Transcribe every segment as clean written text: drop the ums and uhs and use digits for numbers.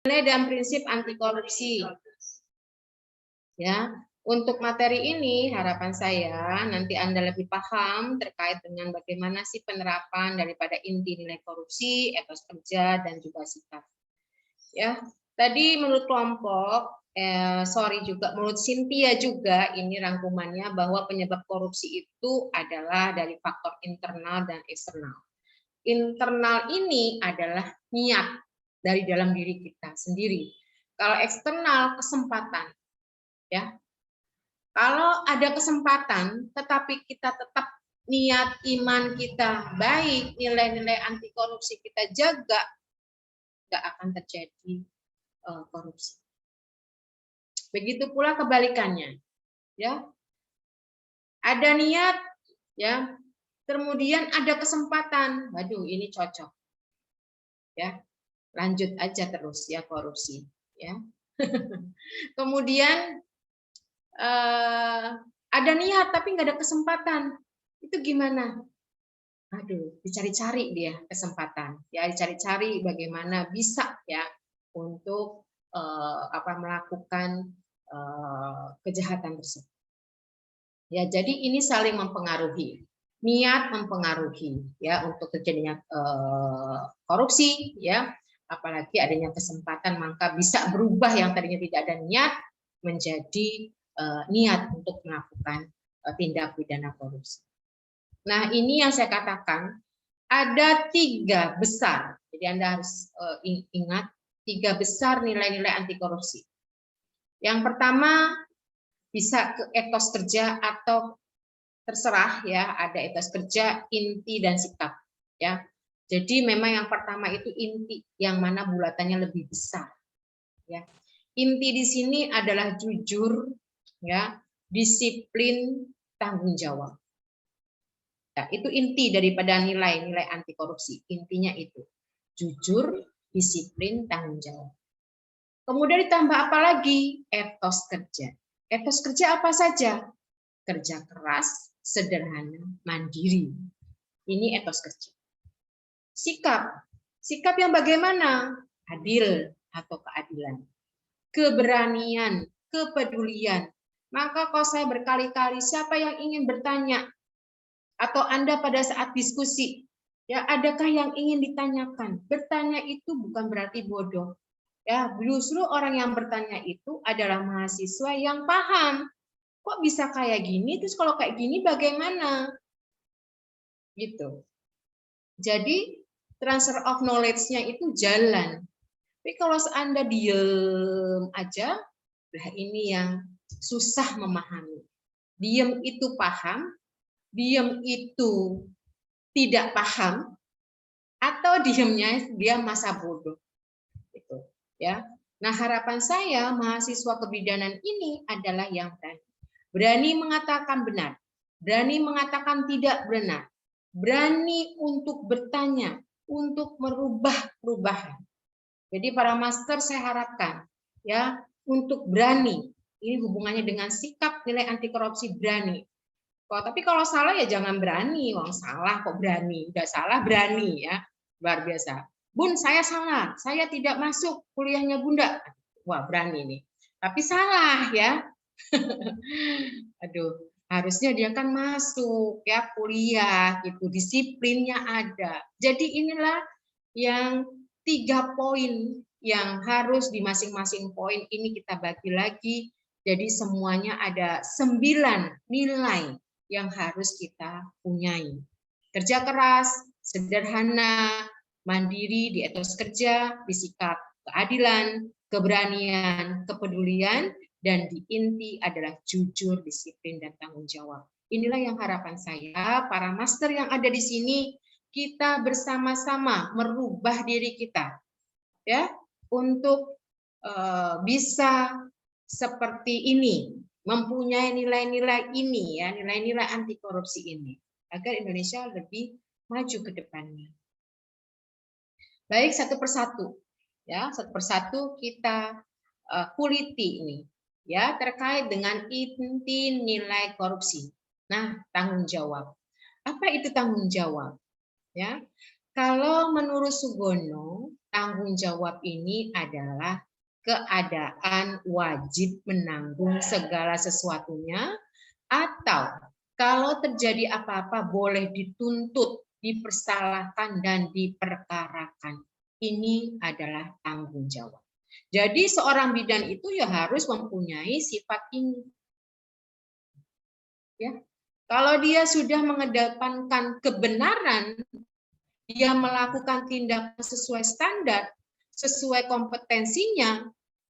Nilai dan prinsip anti korupsi. Ya, untuk materi ini harapan saya nanti Anda lebih paham terkait dengan bagaimana sih penerapan daripada inti nilai korupsi, etos kerja dan juga sikap. Ya, tadi menurut kelompok juga menurut Cynthia juga ini rangkumannya bahwa penyebab korupsi itu adalah dari faktor internal dan eksternal. Internal ini adalah niat dari dalam diri kita sendiri. Kalau eksternal kesempatan, ya. Kalau ada kesempatan, tetapi kita tetap niat iman kita baik, nilai-nilai anti korupsi kita jaga, nggak akan terjadi korupsi. Begitu pula kebalikannya, ya. Ada niat, ya. Kemudian ada kesempatan, waduh ini cocok, ya. Lanjut aja terus ya korupsi, ya. Kemudian ada niat tapi nggak ada kesempatan, itu gimana? Aduh, dicari-cari dia kesempatan, ya dicari-cari bagaimana bisa ya untuk melakukan kejahatan tersebut. Ya, jadi ini saling mempengaruhi, niat mempengaruhi ya untuk terjadinya korupsi, ya apalagi adanya kesempatan maka bisa berubah yang tadinya tidak ada niat menjadi niat untuk melakukan tindak pidana korupsi. Nah, ini yang saya katakan ada 3 besar. Jadi Anda harus ingat 3 besar nilai-nilai anti korupsi. Yang pertama bisa ke etos kerja atau terserah ya, ada etos kerja, inti dan sikap ya. Jadi memang yang pertama itu inti yang mana bulatannya lebih besar ya. Inti di sini adalah jujur ya, disiplin, tanggung jawab. Nah, itu inti daripada nilai-nilai anti korupsi. Intinya itu jujur, disiplin, tanggung jawab. Kemudian ditambah apa lagi? Etos kerja. Etos kerja apa saja? Kerja keras, sederhana, mandiri. Ini etos kerja. Sikap. Sikap yang bagaimana? Adil atau keadilan. Keberanian, kepedulian. Maka kalau saya berkali-kali, siapa yang ingin bertanya? Atau Anda pada saat diskusi, ya adakah yang ingin ditanyakan? Bertanya itu bukan berarti bodoh. Ya, justru orang yang bertanya itu adalah mahasiswa yang paham. Kok bisa kayak gini? Terus kalau kayak gini bagaimana? Gitu. Jadi transfer of knowledge-nya itu jalan. Tapi kalau Anda diem aja, nah ini yang susah memahami. Diem itu paham, diem itu tidak paham, atau diemnya dia masa bodoh. Gitu, ya. Nah, harapan saya mahasiswa kebidanan ini adalah yang berani. Berani mengatakan benar, berani mengatakan tidak benar, berani untuk bertanya, untuk merubah perubahan. Jadi para master saya harapkan ya untuk berani. Ini hubungannya dengan sikap nilai anti korupsi berani. Tapi kalau salah ya jangan berani. Wong salah kok berani. Udah salah berani ya. Luar biasa. Bun, saya salah. Saya tidak masuk kuliahnya Bunda. Wah, berani nih. Tapi salah ya. Aduh, harusnya dia kan masuk ya kuliah gitu, disiplinnya ada. Jadi inilah yang 3 poin yang harus di masing-masing poin ini kita bagi lagi. Jadi semuanya ada 9 nilai yang harus kita punyai. Kerja keras, sederhana, mandiri di etos kerja, di sikap keadilan, keberanian, kepedulian, dan di inti adalah jujur, disiplin, dan tanggung jawab. Inilah yang harapan saya, para master yang ada di sini, kita bersama-sama merubah diri kita, ya, untuk bisa seperti ini, mempunyai nilai-nilai ini, ya, nilai-nilai anti korupsi ini, agar Indonesia lebih maju ke depannya. Baik, satu persatu, ya, satu persatu kita kuliti ini, ya, terkait dengan inti nilai korupsi. Nah, tanggung jawab. Apa itu tanggung jawab? Ya, kalau menurut Sugono, tanggung jawab ini adalah keadaan wajib menanggung segala sesuatunya, atau kalau terjadi apa-apa boleh dituntut, dipersalahkan, dan diperkarakan. Ini adalah tanggung jawab. Jadi seorang bidan itu ya harus mempunyai sifat ini. Ya. Kalau dia sudah mengedepankan kebenaran, dia melakukan tindakan sesuai standar, sesuai kompetensinya,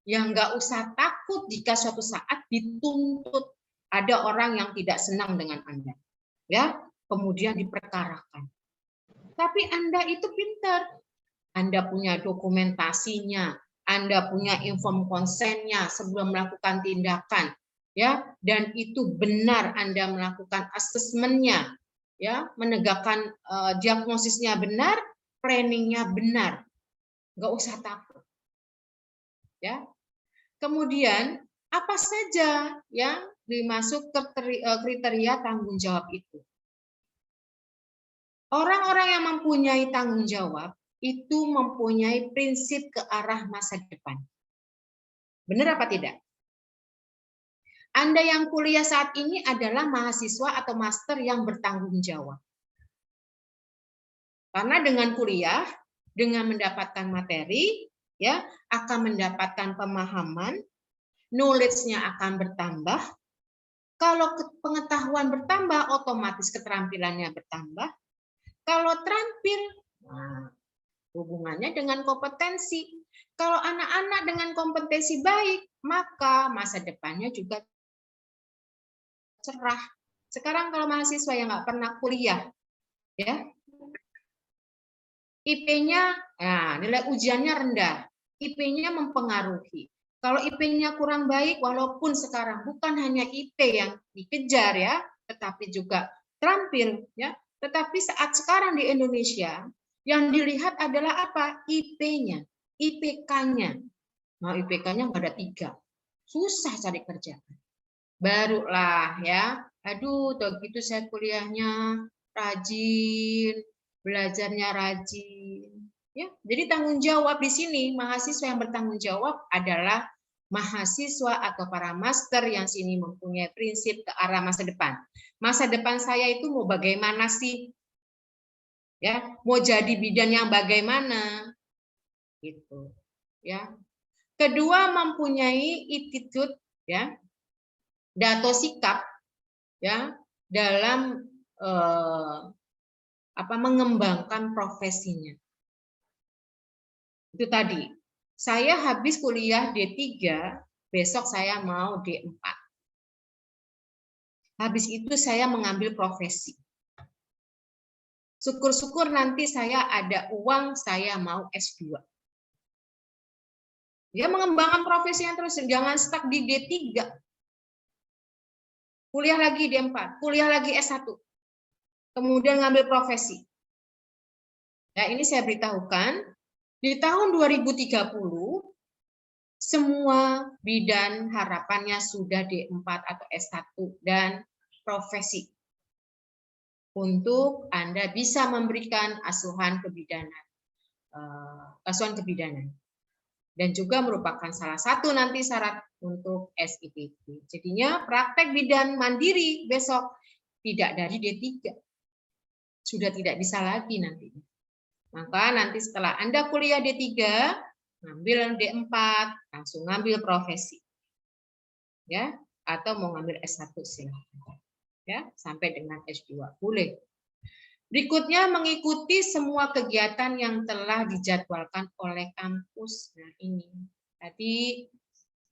yang nggak usah takut jika suatu saat dituntut. Ada orang yang tidak senang dengan Anda, ya, kemudian diperkarakan. Tapi Anda itu pintar, Anda punya dokumentasinya, Anda punya inform konsennya sebelum melakukan tindakan, ya, dan itu benar Anda melakukan asesmennya, ya, menegakkan diagnosisnya benar, planningnya benar, nggak usah takut, ya. Kemudian apa saja yang dimasuk kriteria tanggung jawab itu? Orang-orang yang mempunyai tanggung jawab itu mempunyai prinsip ke arah masa depan. Benar apa tidak? Anda yang kuliah saat ini adalah mahasiswa atau master yang bertanggung jawab. Karena dengan kuliah, dengan mendapatkan materi, ya, akan mendapatkan pemahaman, knowledge-nya akan bertambah. Kalau pengetahuan bertambah, otomatis keterampilannya bertambah. Kalau terampil, nah, hubungannya dengan kompetensi. Kalau anak-anak dengan kompetensi baik, maka masa depannya juga cerah. Sekarang kalau mahasiswa yang nggak pernah kuliah, ya, IP-nya, nah, nilai ujiannya rendah, IP-nya mempengaruhi. Kalau IP-nya kurang baik, walaupun sekarang bukan hanya IP yang dikejar, ya, tetapi juga terampil, ya. Tetapi saat sekarang di Indonesia, yang dilihat adalah apa? IP-nya, IPK-nya. Nah, IPK-nya nggak ada 3. Susah cari kerja. Barulah, ya. Aduh, tuh gitu saya kuliahnya rajin, belajarnya rajin. Ya, jadi tanggung jawab di sini, mahasiswa yang bertanggung jawab adalah mahasiswa atau para master yang sini mempunyai prinsip ke arah masa depan. Masa depan saya itu mau bagaimana sih? Ya, mau jadi bidan yang bagaimana? Gitu. Ya. Kedua, mempunyai attitude, ya, atau sikap, ya, dalam mengembangkan profesinya. Itu tadi. Saya habis kuliah D3, besok saya mau D4. Habis itu saya mengambil profesi. Syukur-syukur nanti saya ada uang, saya mau S2. Ya, mengembangkan profesinya terus, jangan stuck di D3. Kuliah lagi D4, kuliah lagi S1. Kemudian ngambil profesi. Nah, ini saya beritahukan, di tahun 2030, semua bidan harapannya sudah D4 atau S1 dan profesi. Untuk Anda bisa memberikan asuhan kebidanan. Dan juga merupakan salah satu nanti syarat untuk SIPP. Jadinya praktek bidan mandiri besok tidak dari D3. Sudah tidak bisa lagi nantinya. Maka nanti setelah Anda kuliah D3, ngambil D4, langsung ngambil profesi. Ya, atau mau ngambil S1 silahkan. Ya, sampai dengan S2 boleh. Berikutnya mengikuti semua kegiatan yang telah dijadwalkan oleh kampus. Nah, ini tadi,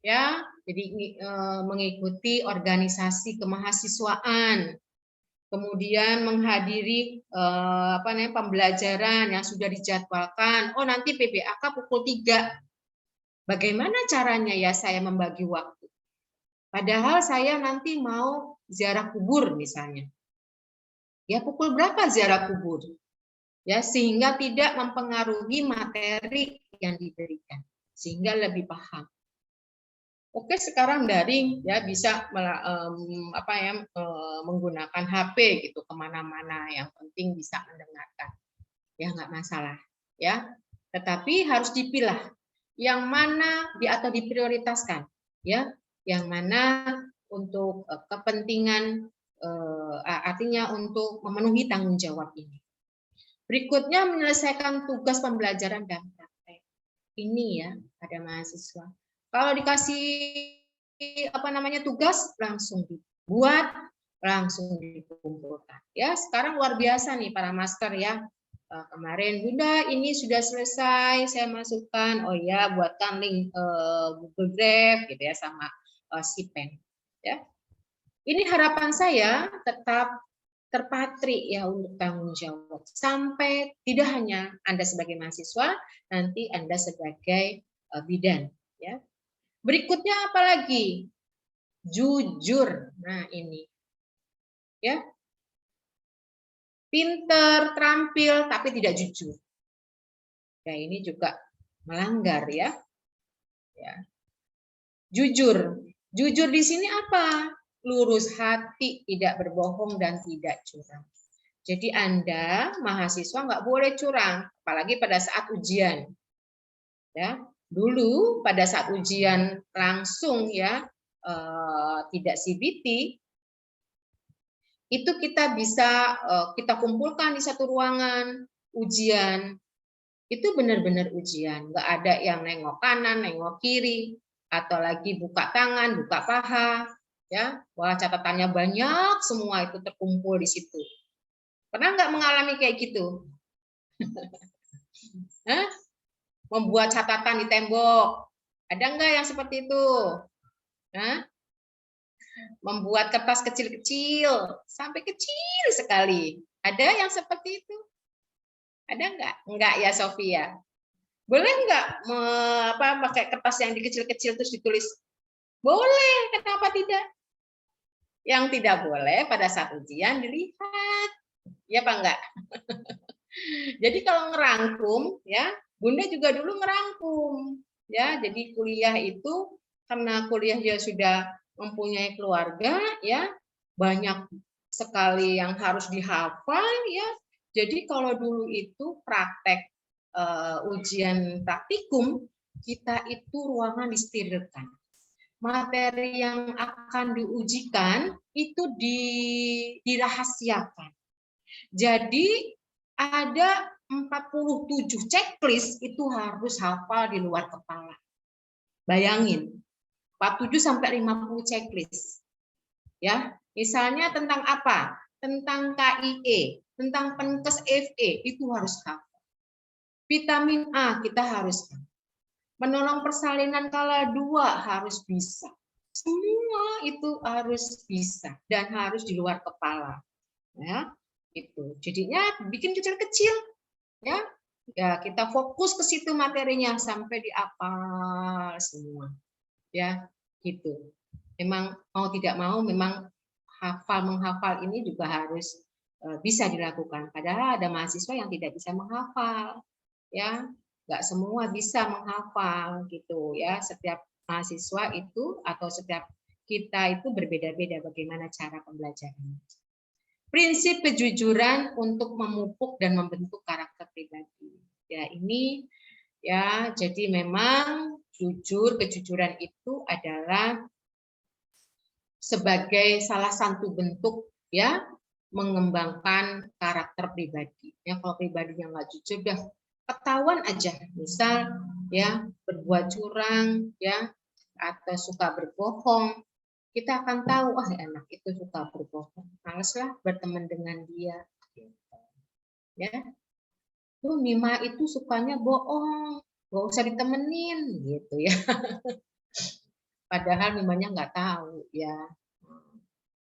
ya, jadi mengikuti organisasi kemahasiswaan, kemudian menghadiri pembelajaran yang sudah dijadwalkan. Oh, nanti PBAK pukul 3. Bagaimana caranya ya saya membagi waktu? Padahal saya nanti mau ziarah kubur misalnya. Ya, pukul berapa ziarah kubur? Ya, sehingga tidak mempengaruhi materi yang diberikan, sehingga lebih paham. Oke, sekarang daring, ya, bisa menggunakan HP gitu kemana-mana, yang penting bisa mendengarkan, ya, nggak masalah, ya. Tetapi harus dipilah yang mana atau diprioritaskan, ya, yang mana untuk kepentingan artinya untuk memenuhi tanggung jawab ini. Berikutnya menyelesaikan tugas pembelajaran dan praktek. Ini ya pada mahasiswa. Kalau dikasih tugas langsung dibuat, langsung dikumpulkan. Ya, sekarang luar biasa nih para master ya. Kemarin Bunda ini sudah selesai, saya masukkan. Oh ya, buatkan link Google Drive gitu ya sama Sipen. Ya, ini harapan saya tetap terpatri ya untuk tanggung jawab sampai tidak hanya Anda sebagai mahasiswa, nanti Anda sebagai bidan. Ya. Berikutnya apa lagi? Jujur. Nah ini, ya. Pinter, terampil, tapi tidak jujur. Ya ini juga melanggar ya. Ya. Jujur. Jujur di sini apa? Lurus hati, tidak berbohong dan tidak curang. Jadi Anda mahasiswa nggak boleh curang, apalagi pada saat ujian. Ya, dulu pada saat ujian langsung ya tidak CBT, itu kita bisa kita kumpulkan di satu ruangan ujian. Itu benar-benar ujian, nggak ada yang nengok kanan, nengok kiri, atau lagi buka tangan, buka paha, ya. Wah, catatannya banyak, semua itu terkumpul di situ. Pernah nggak mengalami kayak gitu? Hah? Membuat catatan di tembok. Ada nggak yang seperti itu? Hah? Membuat kertas kecil-kecil, sampai kecil sekali. Ada yang seperti itu? Ada nggak? Enggak ya, Sofia. Boleh nggak pakai kertas yang dikecil-kecil terus ditulis? Boleh, kenapa tidak? Yang tidak boleh pada saat ujian dilihat. Ya Pak enggak? Jadi kalau ngerangkum ya, Bunda juga dulu ngerangkum. Ya, jadi kuliah itu karena kuliah dia sudah mempunyai keluarga ya, banyak sekali yang harus dihafal ya. Jadi kalau dulu itu praktek ujian praktikum, kita itu ruangan disterilkan. Materi yang akan diujikan itu dirahasiakan. Jadi ada 47 checklist itu harus hafal di luar kepala. Bayangin, 47 sampai 50 checklist. Ya, misalnya tentang apa? Tentang KIE, tentang Penkes FE itu harus hafal. Vitamin A kita harus hafal. Menolong persalinan kala 2 harus bisa. Semua itu harus bisa dan harus di luar kepala. Ya, itu. Jadinya bikin kecil-kecil. Ya, ya kita fokus ke situ materinya sampai dihafal semua. Ya, gitu. Memang mau tidak mau memang menghafal ini juga harus bisa dilakukan. Padahal ada mahasiswa yang tidak bisa menghafal. Ya, nggak semua bisa menghafal gitu ya. Setiap mahasiswa itu atau setiap kita itu berbeda-beda bagaimana cara pembelajaran. Prinsip kejujuran untuk memupuk dan membentuk karakter pribadi. Ya, ini ya, jadi memang kejujuran itu adalah sebagai salah satu bentuk ya mengembangkan karakter pribadi. Ya, kalau pribadinya nggak jujur dah ketahuan aja, misal ya berbuat curang ya atau suka berbohong, kita akan tahu anak itu suka berbohong, maleslah berteman dengan dia. Ya, tuh Mima itu sukanya bohong, nggak usah ditemenin gitu ya. Padahal Mimanya nggak tahu ya.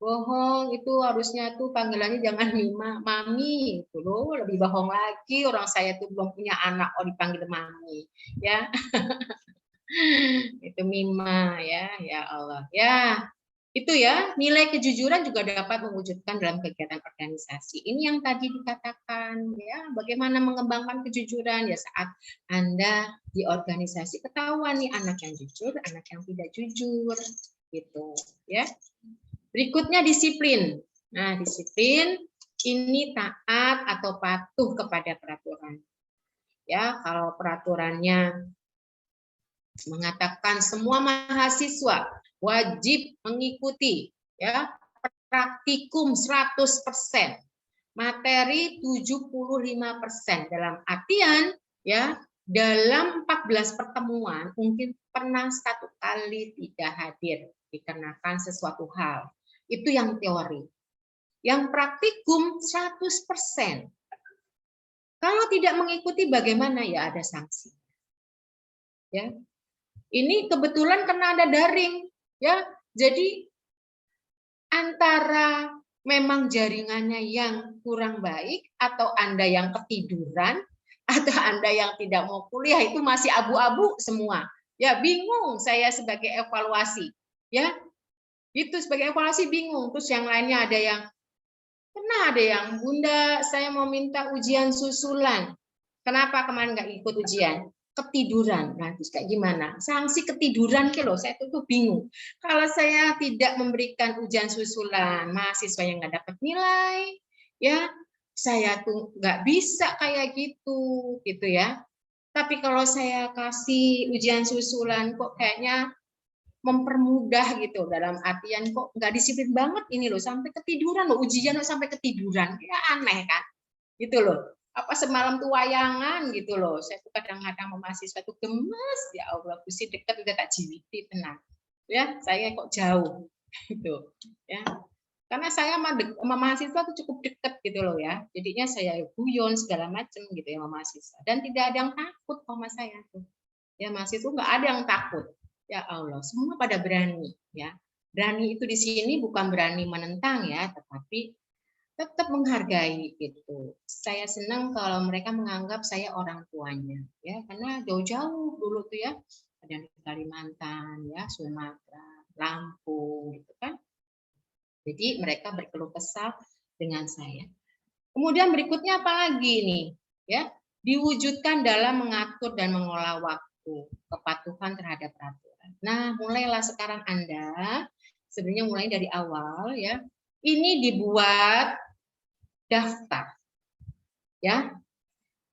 Bohong itu harusnya tuh panggilannya jangan Mima, Mami itu loh, lebih bohong lagi orang saya tuh belum punya anak oh dipanggil Mami ya. Itu Mima ya Allah ya. Itu ya, nilai kejujuran juga dapat mewujudkan dalam kegiatan organisasi. Ini yang tadi dikatakan ya, bagaimana mengembangkan kejujuran ya saat Anda di organisasi ketahuan nih anak yang jujur, anak yang tidak jujur gitu ya. Berikutnya disiplin. Nah, disiplin ini taat atau patuh kepada peraturan. Ya, kalau peraturannya mengatakan semua mahasiswa wajib mengikuti ya praktikum 100%, materi 75%, dalam artian ya dalam 14 pertemuan mungkin pernah 1 kali tidak hadir dikarenakan sesuatu hal. Itu yang teori. Yang praktikum 100%. Kalau tidak mengikuti bagaimana, ya ada sanksi. Ya. Ini kebetulan karena ada daring, ya. Jadi antara memang jaringannya yang kurang baik atau Anda yang ketiduran atau Anda yang tidak mau kuliah, itu masih abu-abu semua. Ya, bingung saya sebagai evaluasi. Ya. Itu sebagai evaluasi bingung. Terus yang lainnya ada yang pernah ada yang, Bunda, saya mau minta ujian susulan. Kenapa kemarin nggak ikut ujian? Ketiduran. Nah, terus kayak gimana? Sanksi ketiduran loh, saya tuh bingung. Kalau saya tidak memberikan ujian susulan, mahasiswa yang nggak dapat nilai, ya saya tuh nggak bisa kayak gitu ya. Tapi kalau saya kasih ujian susulan, kok kayaknya mempermudah gitu, dalam artian kok nggak disiplin banget ini loh, sampai ketiduran loh, ujian loh sampai ketiduran, ya aneh kan, gitu loh. Apa semalam tuh wayangan gitu loh, saya tuh kadang-kadang sama mahasiswa tuh gemes, ya Allah, kusi deket udah tak jiwiti tenang, ya saya kok jauh, gitu, ya. Karena saya sama mahasiswa tuh cukup deket gitu loh ya, jadinya saya guyon segala macam gitu ya sama mahasiswa, dan tidak ada yang takut sama saya tuh, ya mahasiswa nggak ada yang takut. Ya Allah, semua pada berani ya. Berani itu di sini bukan berani menentang ya, tetapi tetap menghargai gitu. Saya senang kalau mereka menganggap saya orang tuanya ya, karena jauh-jauh dulu tuh ya, ada di Kalimantan ya, Sumatera, Lampung gitu kan. Jadi mereka berkeluh kesah dengan saya. Kemudian berikutnya apa lagi nih? Ya, diwujudkan dalam mengatur dan mengelola waktu, kepatuhan terhadap peraturan. Nah, mulailah sekarang Anda, sebenarnya mulai dari awal ya, ini dibuat daftar. Ya.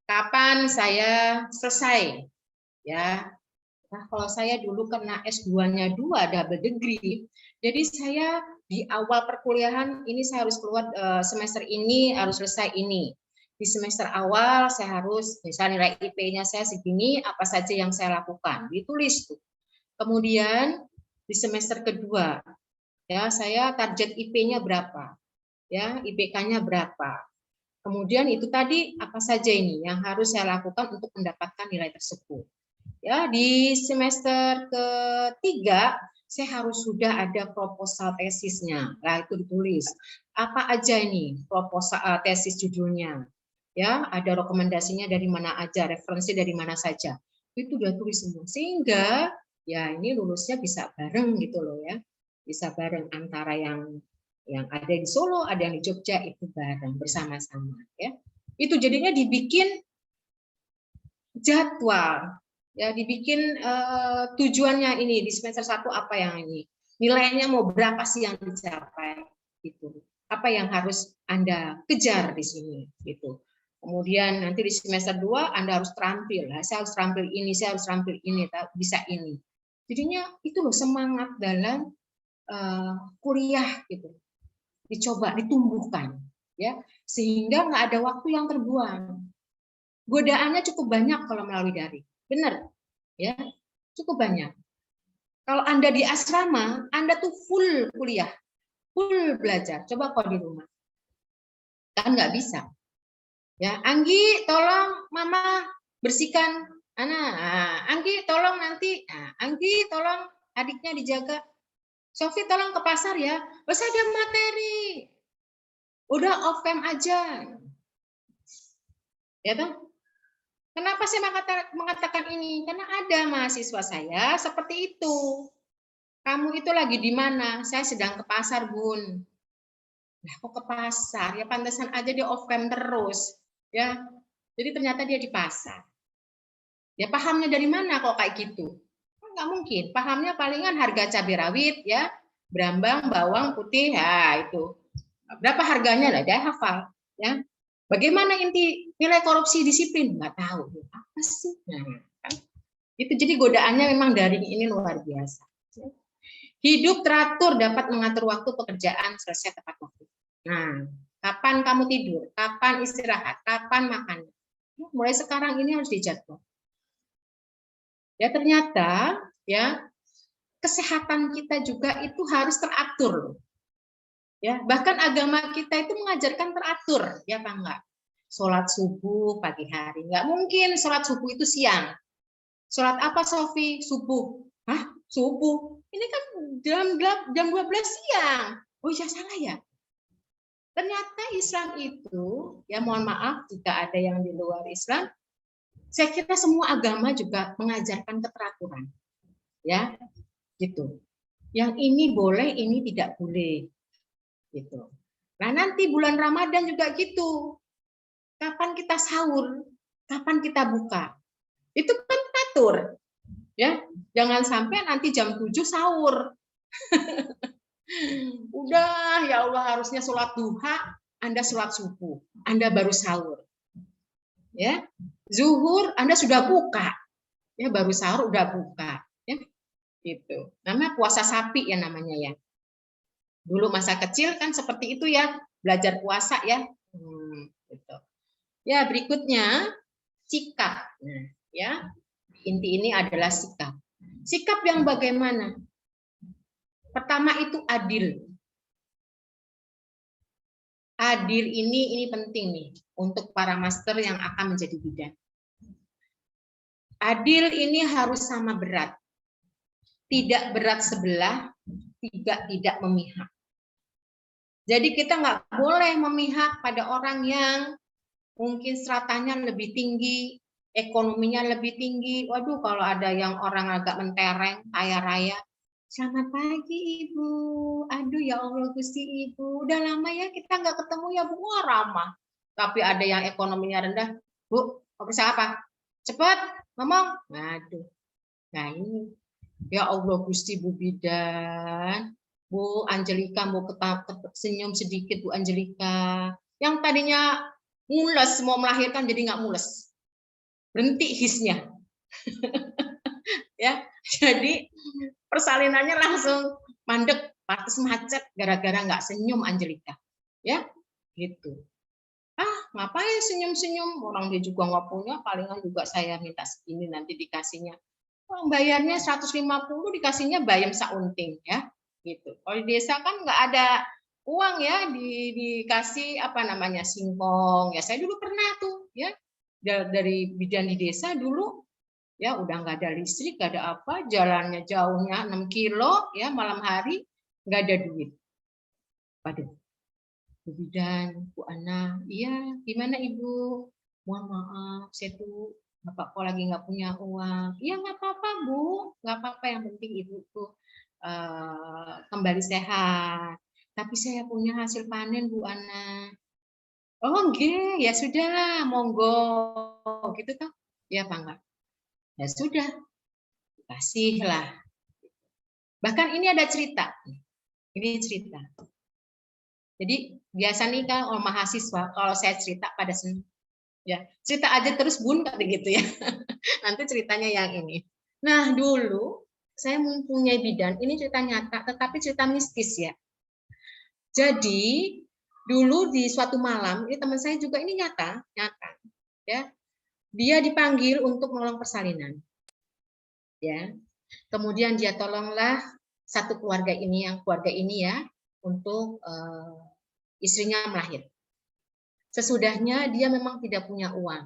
Kapan saya selesai? Ya. Nah, kalau saya dulu kena S2-nya 2 double degree, jadi saya di awal perkuliahan ini saya harus keluar semester ini harus selesai ini. Di semester awal saya harus misalnya nilai IP-nya saya segini, apa saja yang saya lakukan, ditulis tuh. Kemudian di semester kedua, ya saya target IP-nya berapa, ya IPK-nya berapa. Kemudian itu tadi apa saja ini yang harus saya lakukan untuk mendapatkan nilai tersebut. Ya di semester ketiga saya harus sudah ada proposal tesisnya. Nah itu ditulis apa aja ini proposal tesis judulnya. Ya ada rekomendasinya dari mana aja, referensi dari mana saja. Itu udah tulis semua sehingga ya ini lulusnya bisa bareng gitu loh ya, bisa bareng antara yang ada di Solo, ada yang di Jogja, itu bareng bersama-sama ya. Itu jadinya dibikin jadwal ya, dibikin tujuannya ini di semester 1 apa yang ini, nilainya mau berapa sih yang dicapai gitu, apa yang harus Anda kejar di sini gitu. Kemudian nanti di semester 2 Anda harus terampil, nah, saya harus terampil ini, saya harus terampil ini, bisa ini. Jadinya itu loh semangat dalam kuliah gitu, dicoba ditumbuhkan ya, sehingga nggak ada waktu yang terbuang. Godaannya cukup banyak kalau melalui daring, benar ya, cukup banyak. Kalau Anda di asrama, Anda tuh full kuliah, full belajar. Coba kalau di rumah, kan nggak bisa. Ya, Anggi, tolong Mama bersihkan. Anggi, tolong nanti. Anggi, tolong adiknya dijaga. Sofi, tolong ke pasar ya. Terus ada materi. Udah off cam aja. Ya toh? Kenapa saya mengatakan ini? Karena ada mahasiswa saya seperti itu. Kamu itu lagi di mana? Saya sedang ke pasar, Bun. Nah, kok ke pasar? Ya pantesan aja dia off cam terus. Ya, jadi ternyata dia di pasar. Ya pahamnya dari mana kok kayak gitu? Nggak mungkin. Pahamnya palingan harga cabai rawit, ya, berambang, bawang putih, ya itu. Berapa harganya lah dia hafal, ya. Bagaimana inti nilai korupsi disiplin? Nggak tahu. Apa sih? Nah, kan? Itu jadi godaannya memang daring ini luar biasa. Hidup teratur dapat mengatur waktu pekerjaan selesai tepat waktu. Nah, kapan kamu tidur? Kapan istirahat? Kapan makan? Mulai sekarang ini harus dijadwal. Ya ternyata ya kesehatan kita juga itu harus teratur. Ya, bahkan agama kita itu mengajarkan teratur, ya Pak enggak? Sholat subuh pagi hari, nggak mungkin sholat subuh itu siang. Sholat apa Sofi? Subuh. Hah? Subuh? Ini kan jam 12 siang. Oh ya salah ya. Ternyata Islam itu, ya mohon maaf jika ada yang di luar Islam, saya kira semua agama juga mengajarkan keteraturan. Ya, gitu. Yang ini boleh, ini tidak boleh. Gitu. Nah, nanti bulan Ramadan juga gitu. Kapan kita sahur? Kapan kita buka? Itu kan teratur. Ya, jangan sampai nanti jam 7 sahur. Udah, ya Allah harusnya sholat duha, Anda sholat subuh, Anda baru sahur. Ya, zuhur Anda sudah buka, ya baru sahur udah buka, ya gitu. Namanya puasa sapi ya namanya ya. Dulu masa kecil kan seperti itu ya, belajar puasa ya. Gitu. Ya berikutnya sikap. Nah, ya inti ini adalah sikap. Sikap yang bagaimana? Pertama itu adil. Adil ini penting nih untuk para master yang akan menjadi bidan. Adil ini harus sama berat. Tidak berat sebelah, tidak memihak. Jadi kita nggak boleh memihak pada orang yang mungkin stratanya lebih tinggi, ekonominya lebih tinggi. Waduh, kalau ada yang orang agak mentereng, kaya raya, selamat pagi Ibu. Aduh ya Allah Gusti Ibu, udah lama ya kita nggak ketemu ya Bu. Wah, ramah. Tapi ada yang ekonominya rendah, Bu, mau pesan apa? Cepat, ngomong. Aduh, nah ini. Ya Allah Gusti Bu Bidan, Bu Angelika mau senyum sedikit Bu Angelika. Yang tadinya mules mau melahirkan jadi nggak mules. Berhenti hisnya. Ya, jadi persalinannya langsung mandek, pantes macet gara-gara nggak senyum Angelika. Ya, gitu. Ngapain senyum-senyum? Orang dia juga nggak punya, palingan juga saya minta segini nanti dikasihnya. Bayarnya 150 dikasihnya bayam saunting ya gitu. Kalau di desa kan nggak ada uang ya dikasih apa namanya singkong ya. Saya dulu pernah tuh ya dari bidan di desa dulu ya udah nggak ada listrik, nggak ada apa, jalannya jauhnya 6 kilo ya malam hari nggak ada duit. Waduh, Bu Bidan, Bu Ana, iya gimana Ibu? Mohon maaf, saya tuh Bapak kok lagi nggak punya uang. Iya nggak apa-apa Bu, nggak apa-apa. Yang penting Ibu tuh kembali sehat. Tapi saya punya hasil panen Bu Ana. Oh nggih, ya sudahlah, monggo gitu kan? Ya Pak enggak? Ya sudah, kasihlah. Bahkan ini ada cerita. Ini cerita. Jadi biasa nih kan mahasiswa kalau saya cerita pada senang. Ya, cerita aja terus Bun kata gitu ya. Nanti ceritanya yang ini. Nah, dulu saya mempunyai bidan, ini cerita nyata tetapi cerita mistis ya. Jadi, dulu di suatu malam, ini teman saya juga ini nyata ya. Dia dipanggil untuk menolong persalinan. Ya. Kemudian dia tolonglah satu keluarga ini ya untuk istrinya melahir. Sesudahnya dia memang tidak punya uang.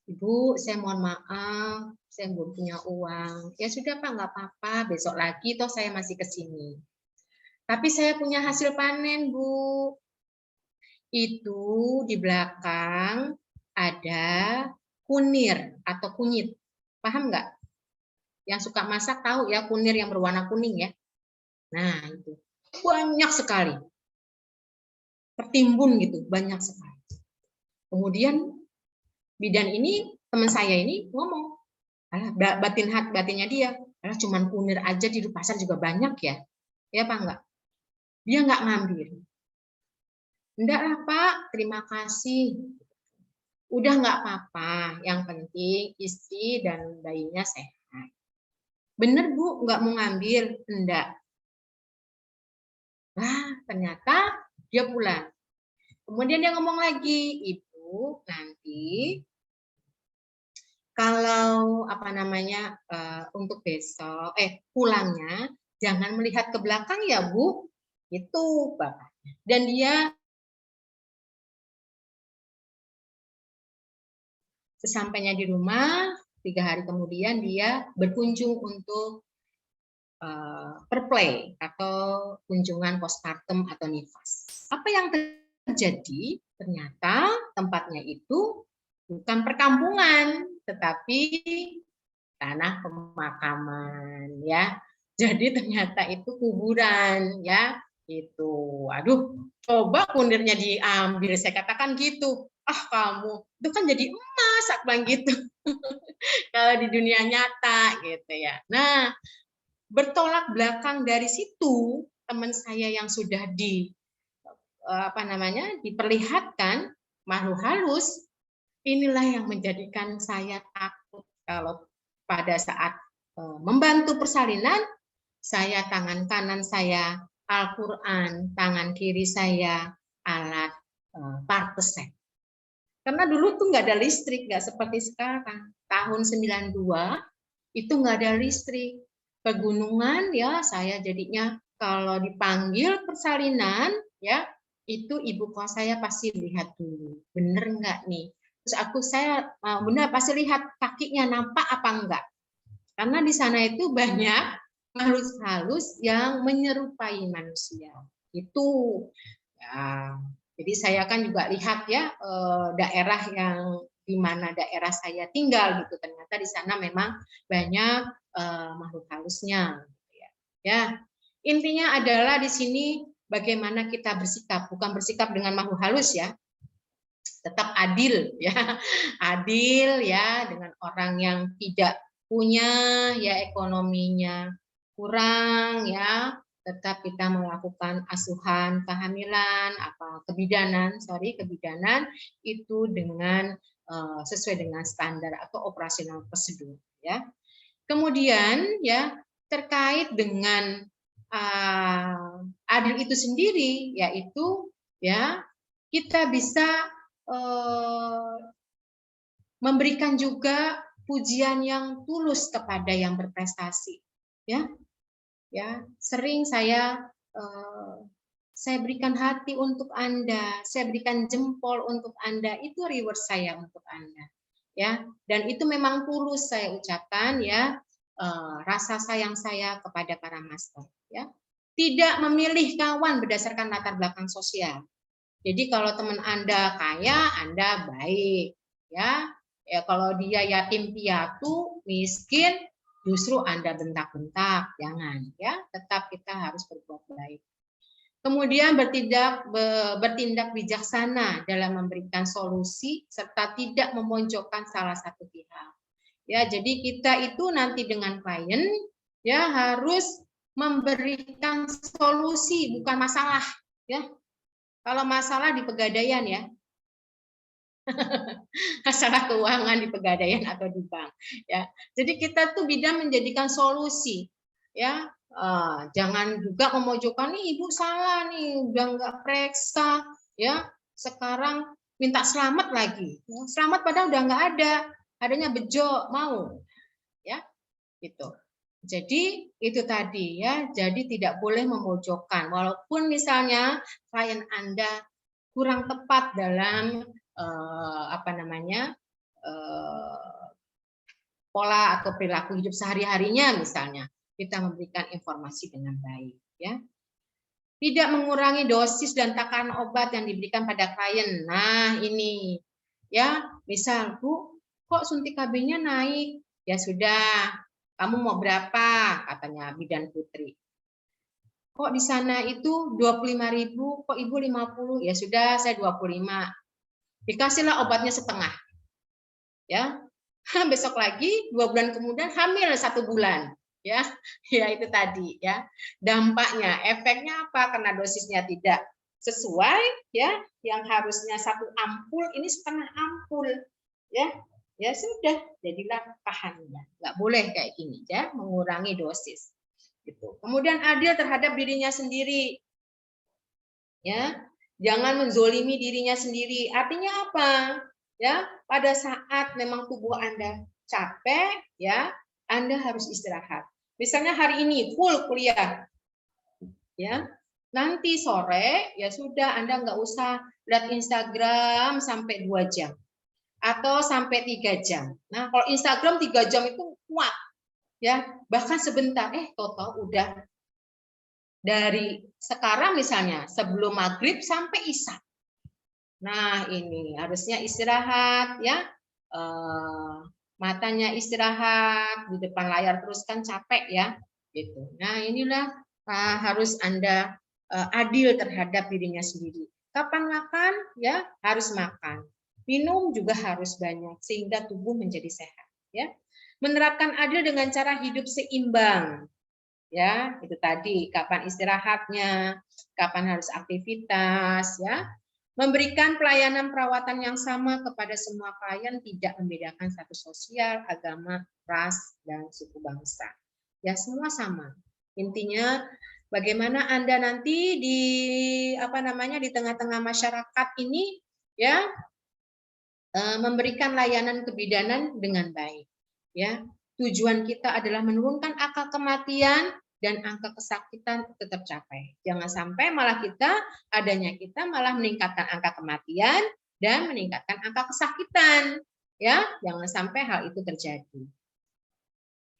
Ibu, saya mohon maaf, saya belum punya uang. Ya sudah Pak, nggak apa-apa, besok lagi toh saya masih ke sini. Tapi saya punya hasil panen, Bu. Itu di belakang ada kunir atau kunyit. Paham nggak? Yang suka masak tahu ya, kunir yang berwarna kuning ya. Nah, itu. Banyak sekali. Tertimbun gitu, banyak sekali. Kemudian bidan ini, teman saya ini ngomong, batinnya dia, cuman kunir aja di pasar juga banyak ya. Ya Pak enggak? Dia nggak ngambil. Enggak lah Pak, terima kasih. Udah nggak apa-apa, yang penting istri dan bayinya sehat. Bener Bu, nggak mau ngambil? Enggak. Wah, ternyata dia pulang. Kemudian dia ngomong lagi, Ibu nanti kalau apa namanya untuk besok pulangnya jangan melihat ke belakang ya Bu, itu bapaknya. Dan dia sesampainya di rumah 3 hari kemudian dia berkunjung untuk perplay atau kunjungan postpartum atau nifas. Apa yang terjadi? Ternyata tempatnya itu bukan perkampungan, tetapi tanah pemakaman ya. Jadi ternyata itu kuburan ya. Itu. Aduh, coba kundirnya diambil. Saya katakan gitu. Ah kamu, itu kan jadi emas, aku bilang gitu. Kalau di dunia nyata gitu ya. Nah, bertolak belakang dari situ, teman saya yang sudah diperlihatkan makhluk halus, inilah yang menjadikan saya takut kalau pada saat membantu persalinan, saya tangan kanan saya Al-Quran, tangan kiri saya alat parteset. Karena dulu tuh nggak ada listrik, nggak seperti sekarang. Tahun 92 itu nggak ada listrik. Pegunungan ya saya jadinya kalau dipanggil persalinan ya itu ibu kos saya pasti lihat dulu bener nggak nih, terus saya benar pasti lihat kakinya nampak apa enggak, karena di sana itu banyak makhluk halus yang menyerupai manusia itu ya. Jadi saya kan juga lihat ya daerah yang di mana daerah saya tinggal gitu, ternyata di sana memang banyak makhluk halusnya. Ya, intinya adalah di sini bagaimana kita bersikap, bukan bersikap dengan makhluk halus ya, tetap adil ya, adil ya dengan orang yang tidak punya ya ekonominya kurang ya, tetap kita melakukan asuhan kehamilan kebidanan itu dengan sesuai dengan standar atau operasional prosedur ya. Kemudian ya terkait dengan adil itu sendiri yaitu ya kita bisa memberikan juga pujian yang tulus kepada yang berprestasi ya. Ya, sering saya berikan hati untuk Anda, saya berikan jempol untuk Anda, itu reward saya untuk Anda. Ya, dan itu memang tulus saya ucapkan ya, rasa sayang saya kepada para master ya. Tidak memilih kawan berdasarkan latar belakang sosial. Jadi kalau teman Anda kaya, Anda baik ya. Ya kalau dia yatim piatu, miskin, justru Anda bentak-bentak, jangan ya, tetap kita harus berbuat baik. Kemudian bertindak bijaksana dalam memberikan solusi serta tidak memojokkan salah satu pihak. Ya, jadi kita itu nanti dengan klien ya harus memberikan solusi bukan masalah ya. Kalau masalah di pegadaian ya. Masalah keuangan di pegadaian atau di bank ya. Jadi kita tuh bidan menjadikan solusi ya, jangan juga memojokkan nih ibu salah nih udah nggak periksa ya, sekarang minta selamat lagi, selamat padahal udah nggak ada, adanya bejo mau ya gitu. Jadi itu tadi ya, jadi tidak boleh memojokkan walaupun misalnya klien Anda kurang tepat dalam pola atau perilaku hidup sehari-harinya misalnya, kita memberikan informasi dengan baik ya. Tidak mengurangi dosis dan takaran obat yang diberikan pada klien. Nah, ini ya, misal Bu, kok suntik KB-nya naik? Ya sudah, kamu mau berapa? Katanya bidan putri. Kok di sana itu 25.000, kok Ibu 50? Ya sudah, saya 25. Dikasihlah obatnya setengah. Ya, besok lagi 2 bulan kemudian hamil 1 bulan. Ya itu tadi ya. Dampaknya, efeknya apa? Karena dosisnya tidak sesuai ya, yang harusnya 1 ampul ini setengah ampul ya. Ya sudah, jadilah pahamnya. Nggak boleh kayak gini ya, mengurangi dosis. Gitu. Kemudian adil terhadap dirinya sendiri. Ya, jangan menzolimi dirinya sendiri. Artinya apa? Ya, pada saat memang tubuh Anda capek, ya, Anda harus istirahat. Misalnya hari ini full kuliah, ya, nanti sore ya sudah Anda nggak usah lihat Instagram sampai 2 jam atau sampai 3 jam. Nah, kalau Instagram 3 jam itu kuat, ya, bahkan sebentar, total udah dari sekarang misalnya sebelum maghrib sampai isya. Nah, ini harusnya istirahat ya. Matanya istirahat di depan layar terus kan capek ya gitu. Nah, inilah harus Anda adil terhadap dirinya sendiri. Kapan makan ya harus makan. Minum juga harus banyak sehingga tubuh menjadi sehat ya. Menerapkan adil dengan cara hidup seimbang. Ya, itu tadi kapan istirahatnya, kapan harus aktivitas ya. Memberikan pelayanan perawatan yang sama kepada semua klien, tidak membedakan status sosial, agama, ras, dan suku bangsa. Ya, semua sama. Intinya bagaimana Anda nanti di di tengah-tengah masyarakat ini ya memberikan layanan kebidanan dengan baik. Ya, tujuan kita adalah menurunkan angka kematian dan angka kesakitan tetap capai. Jangan sampai malah kita malah meningkatkan angka kematian dan meningkatkan angka kesakitan. Ya, jangan sampai hal itu terjadi.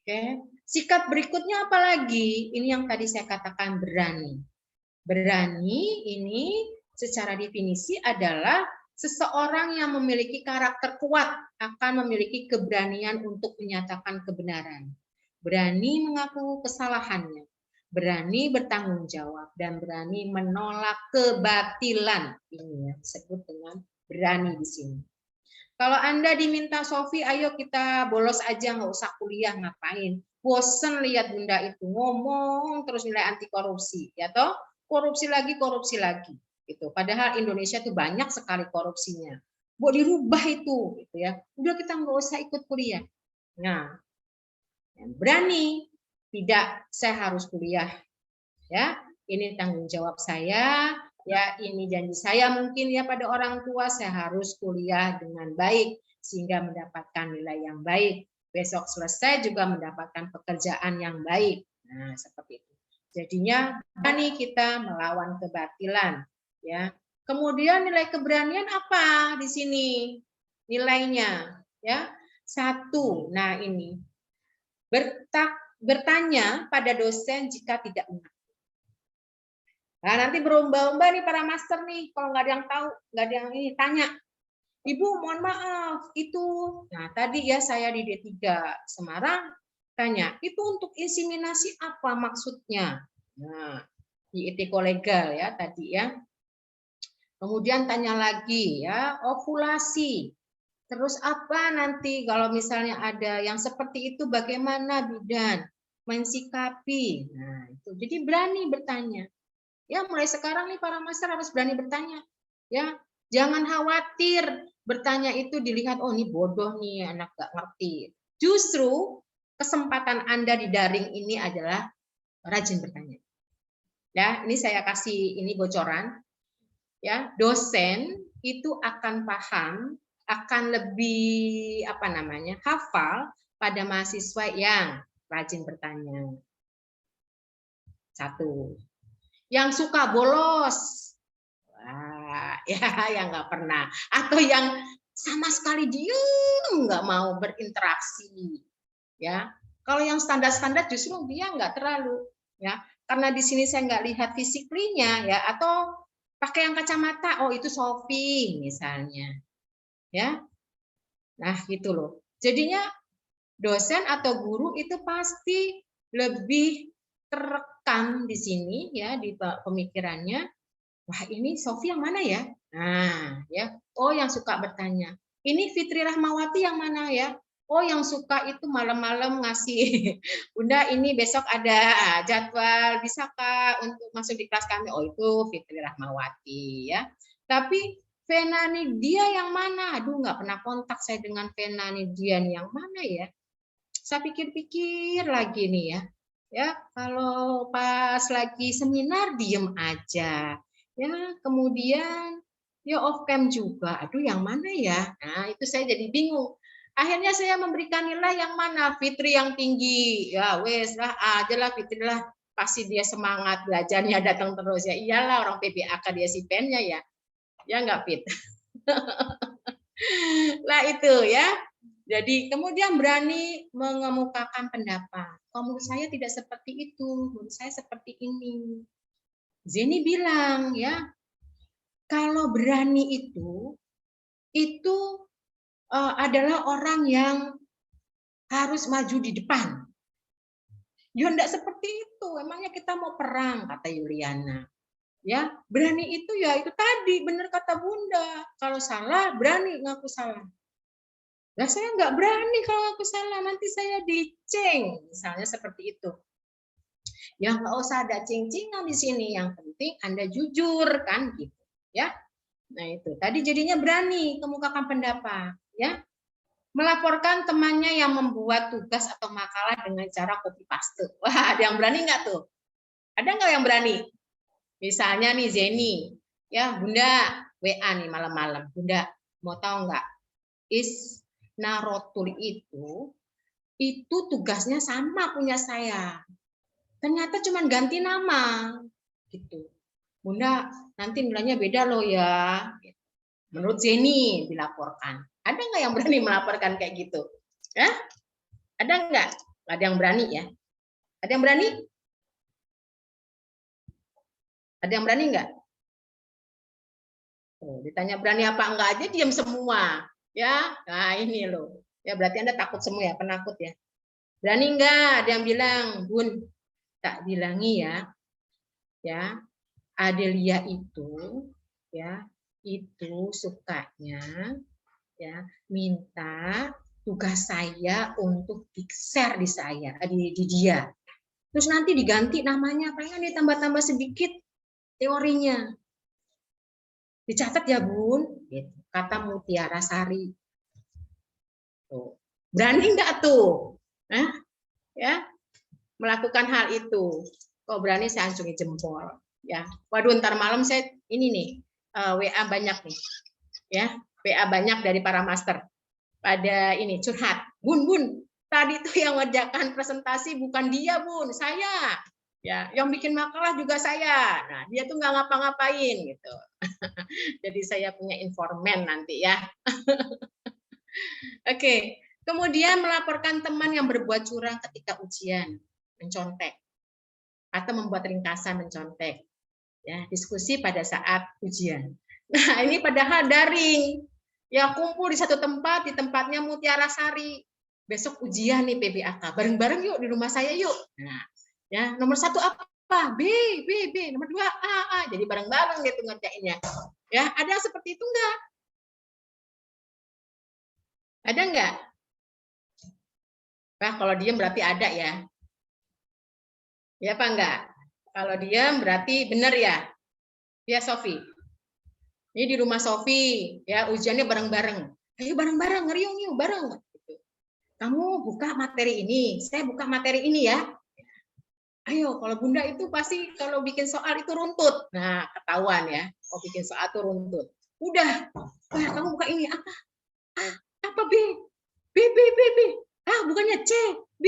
Oke, sikap berikutnya apa lagi? Ini yang tadi saya katakan berani. Berani ini secara definisi adalah seseorang yang memiliki karakter kuat akan memiliki keberanian untuk menyatakan kebenaran. Berani mengaku kesalahannya, berani bertanggung jawab, dan berani menolak kebatilan. Ini ya, disebut dengan berani di sini. Kalau Anda diminta, Sofi, ayo kita bolos aja, nggak usah kuliah, ngapain? Bosen lihat Bunda itu ngomong terus nilai anti korupsi, ya toh? Korupsi lagi, gitu. Padahal Indonesia itu banyak sekali korupsinya. Mau dirubah itu, gitu ya. Udah kita nggak usah ikut kuliah. Nah, berani, tidak, saya harus kuliah, ya. Ini tanggung jawab saya, ya, ini janji saya mungkin ya pada orang tua, saya harus kuliah dengan baik sehingga mendapatkan nilai yang baik. Besok selesai juga mendapatkan pekerjaan yang baik. Nah, seperti itu. Jadinya berani kita melawan kebatilan, ya. Kemudian nilai keberanian apa di sini? Nilainya, ya. 1. Nah, ini bertanya pada dosen jika tidak mengerti. Nah, nanti berlomba-lomba nih para master nih, kalau nggak ada yang tahu, nggak ada yang ini, tanya. Ibu, mohon maaf, itu. Nah, tadi ya saya di D3 Semarang, tanya, itu untuk inseminasi apa maksudnya? Nah, di etikolegal ya tadi ya. Kemudian tanya lagi ya, ovulasi. Terus apa nanti kalau misalnya ada yang seperti itu, bagaimana bidan mensikapi? Nah, itu. Jadi berani bertanya. Ya, mulai sekarang nih para master harus berani bertanya. Ya, jangan khawatir bertanya itu dilihat, oh ini bodoh nih, anak gak ngerti. Justru kesempatan Anda di daring ini adalah rajin bertanya. Ya, ini saya kasih ini bocoran. Ya, dosen itu akan paham, akan lebih hafal pada mahasiswa yang rajin bertanya. 1. Yang suka bolos, wah, ya yang nggak pernah, atau yang sama sekali diem nggak mau berinteraksi, ya. Kalau yang standar-standar justru dia nggak terlalu, ya, karena di sini saya nggak lihat fisiklinya, ya, atau pakai yang kacamata, oh itu Sofi misalnya, ya. Nah gitu loh. Jadinya dosen atau guru itu pasti lebih terekam di sini ya di pemikirannya. Wah, ini Sofi yang mana ya? Nah, ya. Oh, yang suka bertanya. Ini Fitri Rahmawati yang mana ya? Oh, yang suka itu malam-malam ngasih, Bunda ini besok ada jadwal, bisa Kak untuk masuk di kelas kami. Oh, itu Fitri Rahmawati ya. Tapi Vena Nidia yang mana? Aduh, nggak pernah kontak saya dengan Vena Nidia yang mana ya. Saya pikir-pikir lagi nih ya. Ya, kalau pas lagi seminar diem aja. Ya, kemudian ya off cam juga. Aduh, yang mana ya? Nah, itu saya jadi bingung. Akhirnya saya memberikan nilai yang mana? Fitri yang tinggi. Ya, wes lah aja lah Fitri lah. Pasti dia semangat belajarnya datang terus ya. Iyalah orang PBAK dia si pennya ya. Ya enggak Fit. Lah itu ya. Jadi kemudian berani mengemukakan pendapat. Kalau menurut saya tidak seperti itu, menurut saya seperti ini. Zeni bilang ya, kalau berani itu adalah orang yang harus maju di depan. Ya enggak seperti itu. Emangnya kita mau perang, kata Yuliana. Ya, berani itu ya itu tadi benar kata Bunda. Kalau salah berani ngaku salah. Nah, saya nggak berani kalau aku salah, nanti saya diceng, misalnya seperti itu. Ya nggak usah ada ceng-cengan di sini, yang penting Anda jujur kan gitu, ya. Nah itu tadi jadinya berani kemukakan pendapat, ya. Melaporkan temannya yang membuat tugas atau makalah dengan cara copy paste. Wah, ada yang berani nggak tuh? Ada nggak yang berani? Misalnya nih Zeni, ya Bunda WA nih malam-malam, Bunda mau tahu nggak? Narotul itu tugasnya sama punya saya. Ternyata cuma ganti nama gitu. Bunda, nanti nilainya beda loh ya. Menurut Zeni dilaporkan. Ada nggak yang berani melaporkan kayak gitu? Ya? Ada nggak? Ada yang berani ya? Ada yang berani? Ada yang berani nggak? Oh, ditanya berani apa enggak aja diam semua. Ya, nah ini loh. Ya berarti Anda takut semua ya, penakut ya. Berani enggak? Ada yang bilang, Bun, tak bilangi ya Adelia ya itu sukanya ya minta tugas saya untuk di-share di saya di dia, terus nanti diganti namanya, pengen ditambah-tambah sedikit teorinya, dicatat ya Bun gitu, kata Mutiara Sari. Tuh. Berani enggak tuh ya melakukan hal itu? Kok berani saya acungi jempol ya. Waduh, ntar malam saya ini nih WA banyak nih ya, WA banyak dari para master pada ini curhat, Bun tadi tuh yang ngerjakan presentasi bukan dia Bun, saya ya, yang bikin makalah juga saya. Nah dia tuh nggak ngapa-ngapain gitu. Jadi saya punya informan nanti ya. Oke, kemudian melaporkan teman yang berbuat curang ketika ujian, mencontek atau membuat ringkasan mencontek. Ya, diskusi pada saat ujian. Nah, ini padahal daring. Ya, kumpul di satu tempat, di tempatnya Mutiara Sari. Besok ujian nih PBAK. Bareng-bareng yuk di rumah saya yuk. Nah, ya, nomor 1 apa? B, nomor 2 A. Jadi bareng-bareng gitu ngerjainnya. Ya, ada seperti itu enggak? Ada enggak? Nah, kalau diam berarti ada ya. Ya apa enggak? Kalau diam berarti benar ya. Ya, Sofi. Ini di rumah Sofi, ya ujiannya bareng-bareng. Ayo bareng-bareng, ngeriung yuk bareng. Kamu buka materi ini, saya buka materi ini ya. Ayo, kalau Bunda itu pasti kalau bikin soal itu runtut. Nah, ketahuan ya. Oh, bikin soal itu runtut. Udah, wah kamu buka ini apa? Apa B? B. Bukannya C, B.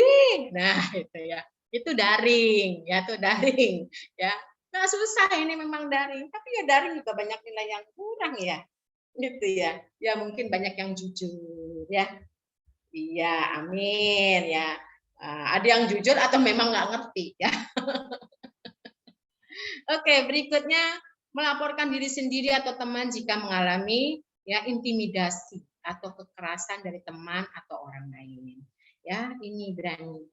Nah, itu ya. Itu daring, ya tuh daring, ya. Nah, susah ini memang daring, tapi ya daring juga banyak nilai yang kurang ya. Gitu ya. Ya mungkin banyak yang jujur ya. Iya, amin ya. Ada yang jujur atau memang nggak ngerti ya. Oke, berikutnya melaporkan diri sendiri atau teman jika mengalami ya intimidasi atau kekerasan dari teman atau orang lain. Ya, ini berani.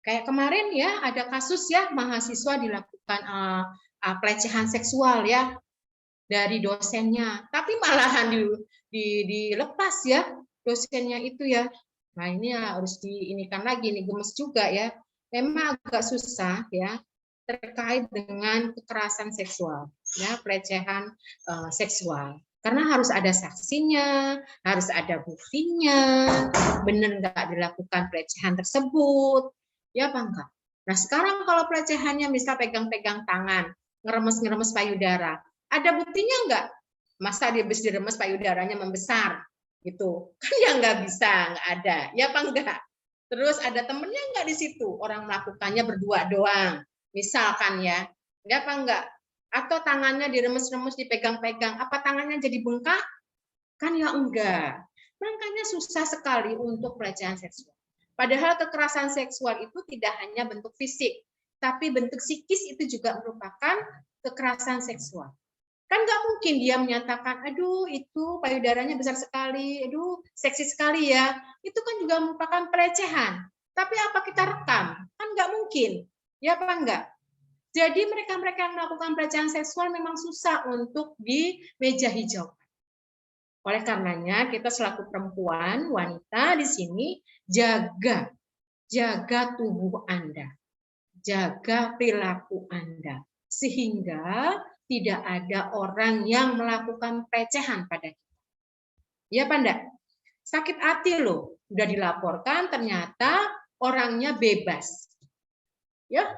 Kayak kemarin ya ada kasus ya mahasiswa dilakukan pelecehan seksual ya dari dosennya, tapi malahan dilepas ya dosennya itu ya. Nah, ini harus diinikan lagi nih, gemes juga ya. Memang agak susah ya terkait dengan kekerasan seksual, ya, pelecehan seksual. Karena harus ada saksinya, harus ada buktinya, benar nggak dilakukan pelecehan tersebut, ya apa enggak? Nah, sekarang kalau pelecehannya misal pegang-pegang tangan, ngeremes-ngeremes payudara, ada buktinya enggak? Masa dia bisa diremes payudaranya membesar? Gitu kan, ya nggak bisa, nggak ada, ya apa enggak? Terus ada temennya nggak di situ, orang melakukannya berdua doang misalkan ya, enggak apa enggak? Atau tangannya diremes-remes, dipegang-pegang, apa tangannya jadi bengkak? Kan ya enggak. Makanya susah sekali untuk pelecehan seksual. Padahal kekerasan seksual itu tidak hanya bentuk fisik, tapi bentuk psikis itu juga merupakan kekerasan seksual. Kan nggak mungkin dia menyatakan, aduh itu payudaranya besar sekali, aduh seksi sekali ya. Itu kan juga merupakan pelecehan. Tapi apa kita rekam? Kan nggak mungkin. Ya apa enggak? Jadi mereka-mereka yang melakukan pelecehan seksual memang susah untuk di meja hijau. Oleh karenanya kita selaku perempuan, wanita di sini jaga tubuh Anda, jaga perilaku Anda, sehingga tidak ada orang yang melakukan pelecehan pada kita. Ya apa enggak? Sakit hati loh, udah dilaporkan ternyata orangnya bebas. Ya,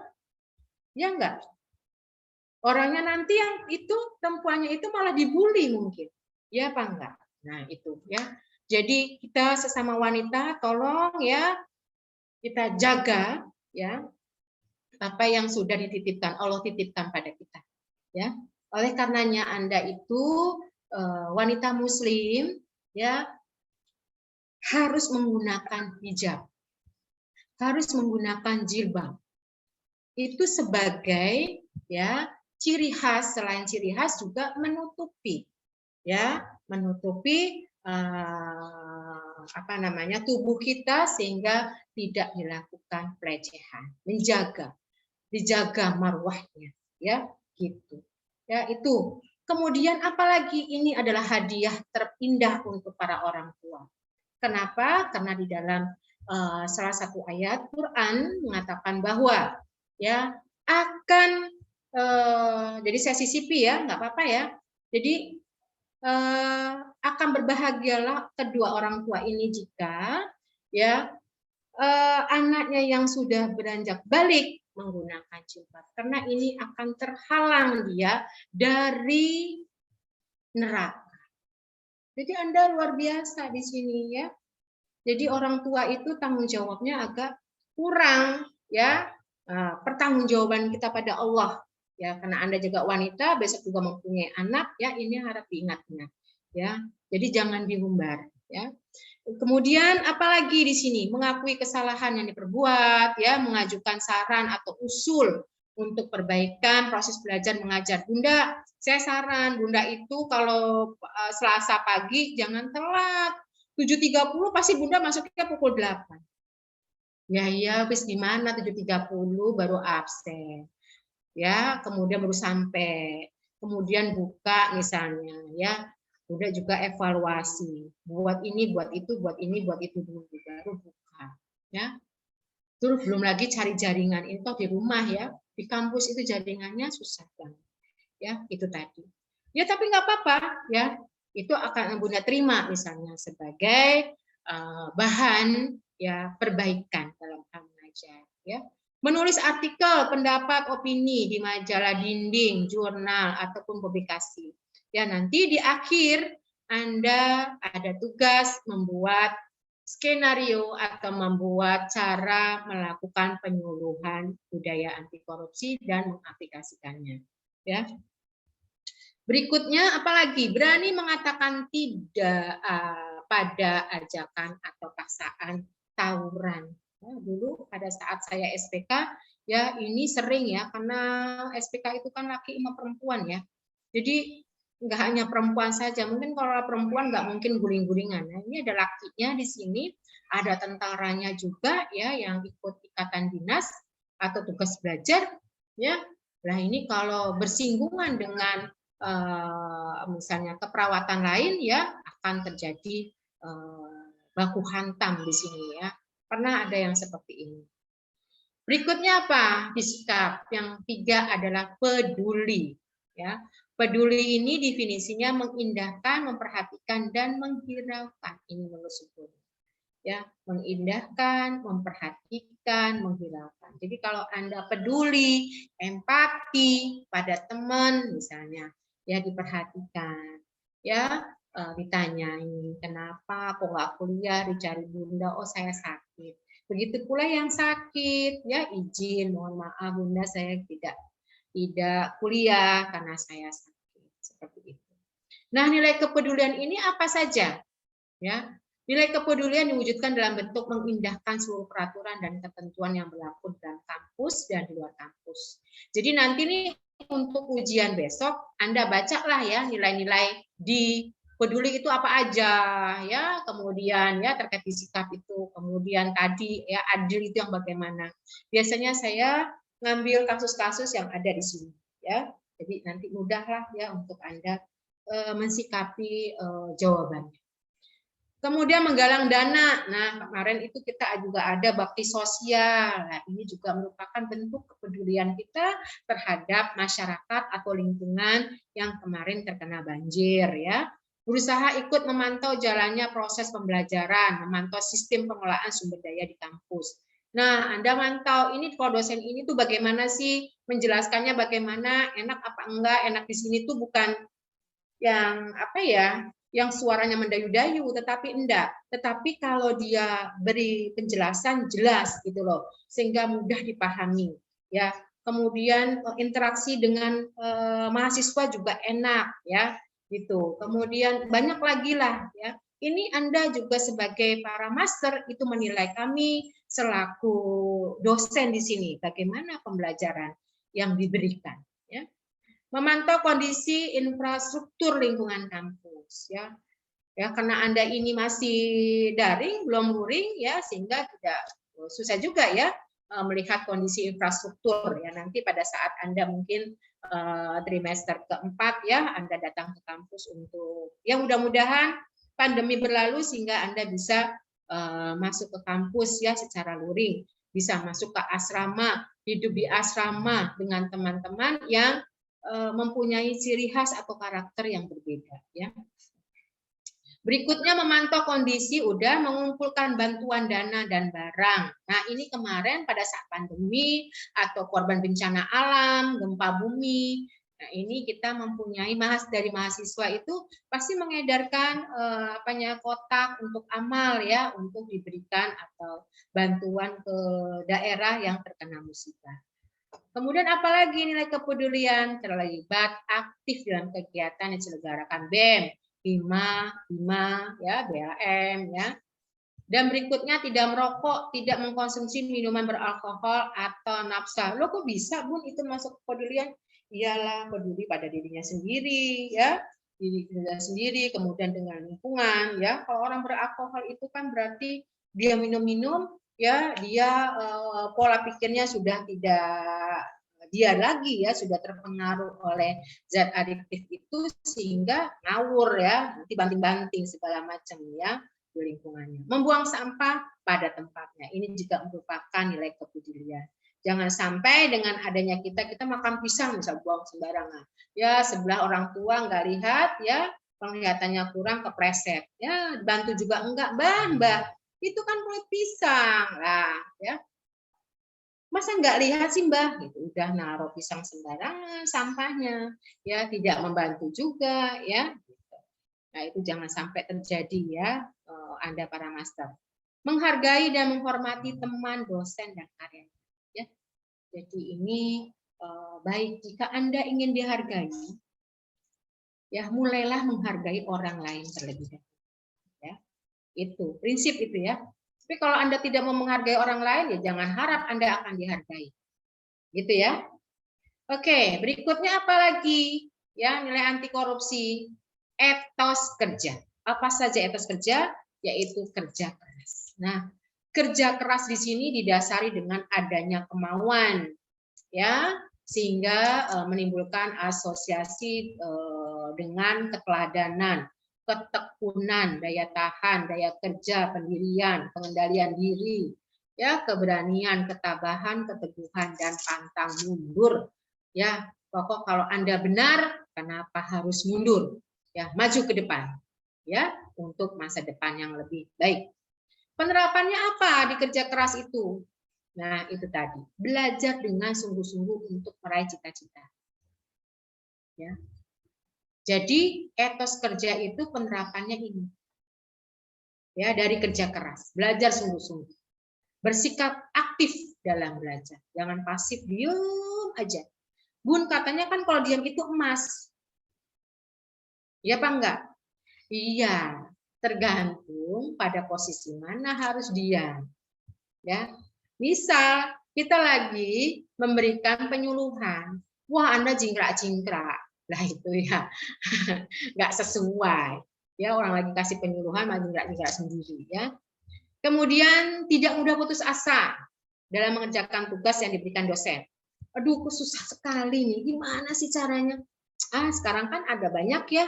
ya enggak? Orangnya nanti yang itu, perempuannya itu malah dibully mungkin. Ya apa enggak? Nah, itu ya. Jadi kita sesama wanita tolong ya kita jaga ya apa yang sudah dititipkan, Allah titipkan pada kita. Ya. Oleh karenanya Anda itu wanita muslim ya harus menggunakan hijab. Harus menggunakan jilbab. Itu sebagai ya ciri khas, selain ciri khas juga menutupi ya, menutupi apa namanya tubuh kita sehingga tidak dilakukan pelecehan, dijaga marwahnya ya, gitu. Ya, itu. Kemudian apalagi ini adalah hadiah terindah untuk para orang tua. Kenapa? Karena di dalam salah satu ayat Quran mengatakan bahwa ya akan jadi saya sisipi ya, nggak apa-apa ya. Jadi akan berbahagialah kedua orang tua ini jika ya anaknya yang sudah beranjak balik menggunakan jilbab, karena ini akan terhalang dia dari neraka. Jadi Anda luar biasa di sini ya. Jadi orang tua itu tanggung jawabnya agak kurang ya. Pertanggungjawaban kita pada Allah ya, karena Anda juga wanita, besok juga mempunyai anak ya, ini harap diingatnya ya. Jadi jangan diumbar ya. Kemudian apalagi di sini mengakui kesalahan yang diperbuat ya, mengajukan saran atau usul untuk perbaikan proses belajar mengajar. Bunda, saya saran Bunda itu kalau Selasa pagi jangan telat. 7.30 pasti Bunda masuknya pukul 8. Ya iya, habis gimana 7.30 baru absen. Ya, kemudian baru sampai. Kemudian buka misalnya ya. Bunda juga evaluasi. Buat ini, buat itu, buat ini, buat itu dulu baru buka. Ya. Terus belum lagi cari jaringan info di rumah ya. Di kampus itu jaringannya susah banget. Ya, itu tadi. Ya, tapi nggak apa-apa ya. Itu akan Bunda terima misalnya sebagai bahan ya perbaikan dalam hal mengajar ya. Menulis artikel, pendapat, opini di majalah dinding, jurnal ataupun publikasi. Ya, nanti di akhir Anda ada tugas membuat skenario atau membuat cara melakukan penyuluhan budaya anti korupsi dan mengaplikasikannya. Ya. Berikutnya apalagi berani mengatakan tidak pada ajakan atau paksaan tawuran. Nah, dulu pada saat saya SPK ya ini sering ya, karena SPK itu kan laki sama perempuan ya. Jadi nggak hanya perempuan saja, mungkin kalau perempuan nggak mungkin guling-gulingan. Nah, ini ada lakinya di sini, ada tentaranya juga ya yang ikut ikatan dinas atau tugas belajar ya. Nah, ini kalau bersinggungan dengan misalnya keperawatan lain ya akan terjadi baku hantam di sini ya. Pernah ada yang seperti ini. Berikutnya apa? Sikap yang tiga adalah peduli. Ya, peduli ini definisinya mengindahkan, memperhatikan, dan menghiraukan. Ini menurut Sugeng. Ya, mengindahkan, memperhatikan, menghiraukan. Jadi kalau Anda peduli, empati pada teman misalnya, ya diperhatikan. Ya, ditanyain kenapa kok nggak kuliah, dicari bunda, oh saya sakit. Begitu pula yang sakit, ya izin, mohon maaf bunda saya tidak kuliah karena saya sakit, seperti itu. Nah, nilai kepedulian ini apa saja? Ya, nilai kepedulian diwujudkan dalam bentuk mengindahkan seluruh peraturan dan ketentuan yang berlaku dalam kampus dan di luar kampus. Jadi nanti nih untuk ujian besok Anda bacalah ya nilai-nilai di peduli itu apa aja ya, kemudian ya terkait sikap itu, kemudian tadi ya adil itu yang bagaimana. Biasanya saya ngambil kasus-kasus yang ada di sini ya. Jadi nanti mudahlah ya untuk Anda mensikapi jawabannya. Kemudian menggalang dana. Nah, kemarin itu kita juga ada bakti sosial. Nah, ini juga merupakan bentuk kepedulian kita terhadap masyarakat atau lingkungan yang kemarin terkena banjir ya. Berusaha ikut memantau jalannya proses pembelajaran, memantau sistem pengelolaan sumber daya di kampus. Nah, Anda mantau ini kalau dosen ini tuh bagaimana sih menjelaskannya, bagaimana enak apa enggak, enak di sini tuh bukan yang apa ya, yang suaranya mendayu-dayu, tetapi enggak. Tetapi kalau dia beri penjelasan jelas gitu loh, sehingga mudah dipahami. Ya, kemudian interaksi dengan mahasiswa juga enak ya, gitu. Kemudian banyak lagi lah ya. Ini Anda juga sebagai para master itu menilai kami selaku dosen di sini bagaimana pembelajaran yang diberikan ya. Memantau kondisi infrastruktur lingkungan kampus ya. Ya, karena Anda ini masih daring, belum luring ya, sehingga tidak susah juga ya melihat kondisi infrastruktur ya. Nanti pada saat Anda mungkin trimester keempat ya, Anda datang ke kampus untuk ya mudah-mudahan pandemi berlalu sehingga Anda bisa masuk ke kampus ya secara luring, bisa masuk ke asrama, hidup di asrama dengan teman-teman yang mempunyai ciri khas atau karakter yang berbeda ya. Berikutnya memantau kondisi udah mengumpulkan bantuan dana dan barang. Nah, ini kemarin pada saat pandemi atau korban bencana alam, gempa bumi. Nah, ini kita mempunyai dari mahasiswa itu pasti mengedarkan kotak untuk amal ya, untuk diberikan atau bantuan ke daerah yang terkena musibah. Kemudian apalagi nilai kepedulian, terlibat aktif dalam kegiatan yang diselenggarakan BEM, HIMA ya, BAM ya. Dan berikutnya tidak merokok, tidak mengkonsumsi minuman beralkohol atau nafsa. Lo kok bisa, Bun, itu masuk kepedulian? Iyalah, peduli pada dirinya sendiri ya, dirinya sendiri, kemudian dengan lingkungan ya. Kalau orang beralkohol itu kan berarti dia minum-minum ya, dia pola pikirnya sudah tidak dia lagi ya, sudah terpengaruh oleh zat adiktif itu sehingga ngawur ya, nanti banting-banting segala macam ya di lingkungannya. Membuang sampah pada tempatnya, ini juga merupakan nilai kepedulian. Jangan sampai dengan adanya kita makan pisang bisa buang sembarangan. Ya, sebelah orang tua nggak lihat ya, penglihatannya kurang kepreset. Ya, bantu juga enggak, Mbak. Itu kan kulit pisang lah ya. Masa nggak lihat sih Mbak? Gitu, udah naruh pisang sembarangan sampahnya, ya tidak membantu juga ya. Nah itu jangan sampai terjadi ya Anda para master. Menghargai dan menghormati teman, dosen dan karyawan. Ya, jadi ini baik jika Anda ingin dihargai, ya mulailah menghargai orang lain terlebih dahulu. Ya, itu prinsip itu ya. Tapi kalau Anda tidak mau menghargai orang lain, ya jangan harap Anda akan dihargai. Gitu ya. Oke, berikutnya apa lagi? Ya, nilai anti korupsi, etos kerja. Apa saja etos kerja? Yaitu kerja keras. Nah, kerja keras di sini didasari dengan adanya kemauan, ya, sehingga menimbulkan asosiasi dengan keteladanan. ketekunan, daya tahan, daya kerja, pendirian, pengendalian diri, ya, keberanian, ketabahan, keteguhan, dan pantang mundur. Ya, pokok kalau Anda benar, kenapa harus mundur? Ya, maju ke depan, ya, untuk masa depan yang lebih baik. Penerapannya apa di kerja keras itu? Nah, itu tadi, belajar dengan sungguh-sungguh untuk meraih cita-cita. Ya. Jadi, etos kerja itu penerapannya ini. Ya, dari kerja keras, belajar sungguh-sungguh. Bersikap aktif dalam belajar, jangan pasif diam aja. Bun, katanya kan kalau diam itu emas. Iya apa enggak? Iya, tergantung pada posisi mana harus diam. Ya, misal kita lagi memberikan penyuluhan, wah Anda jingkrak-jingkrak, lah itu ya nggak sesuai. Ya, orang lagi kasih penyuluhan malah jingkrak-jingkrak sendiri. Ya, kemudian tidak mudah putus asa dalam mengerjakan tugas yang diberikan dosen. Aduh, kok susah sekali nih, gimana sih caranya? Sekarang kan ada banyak ya,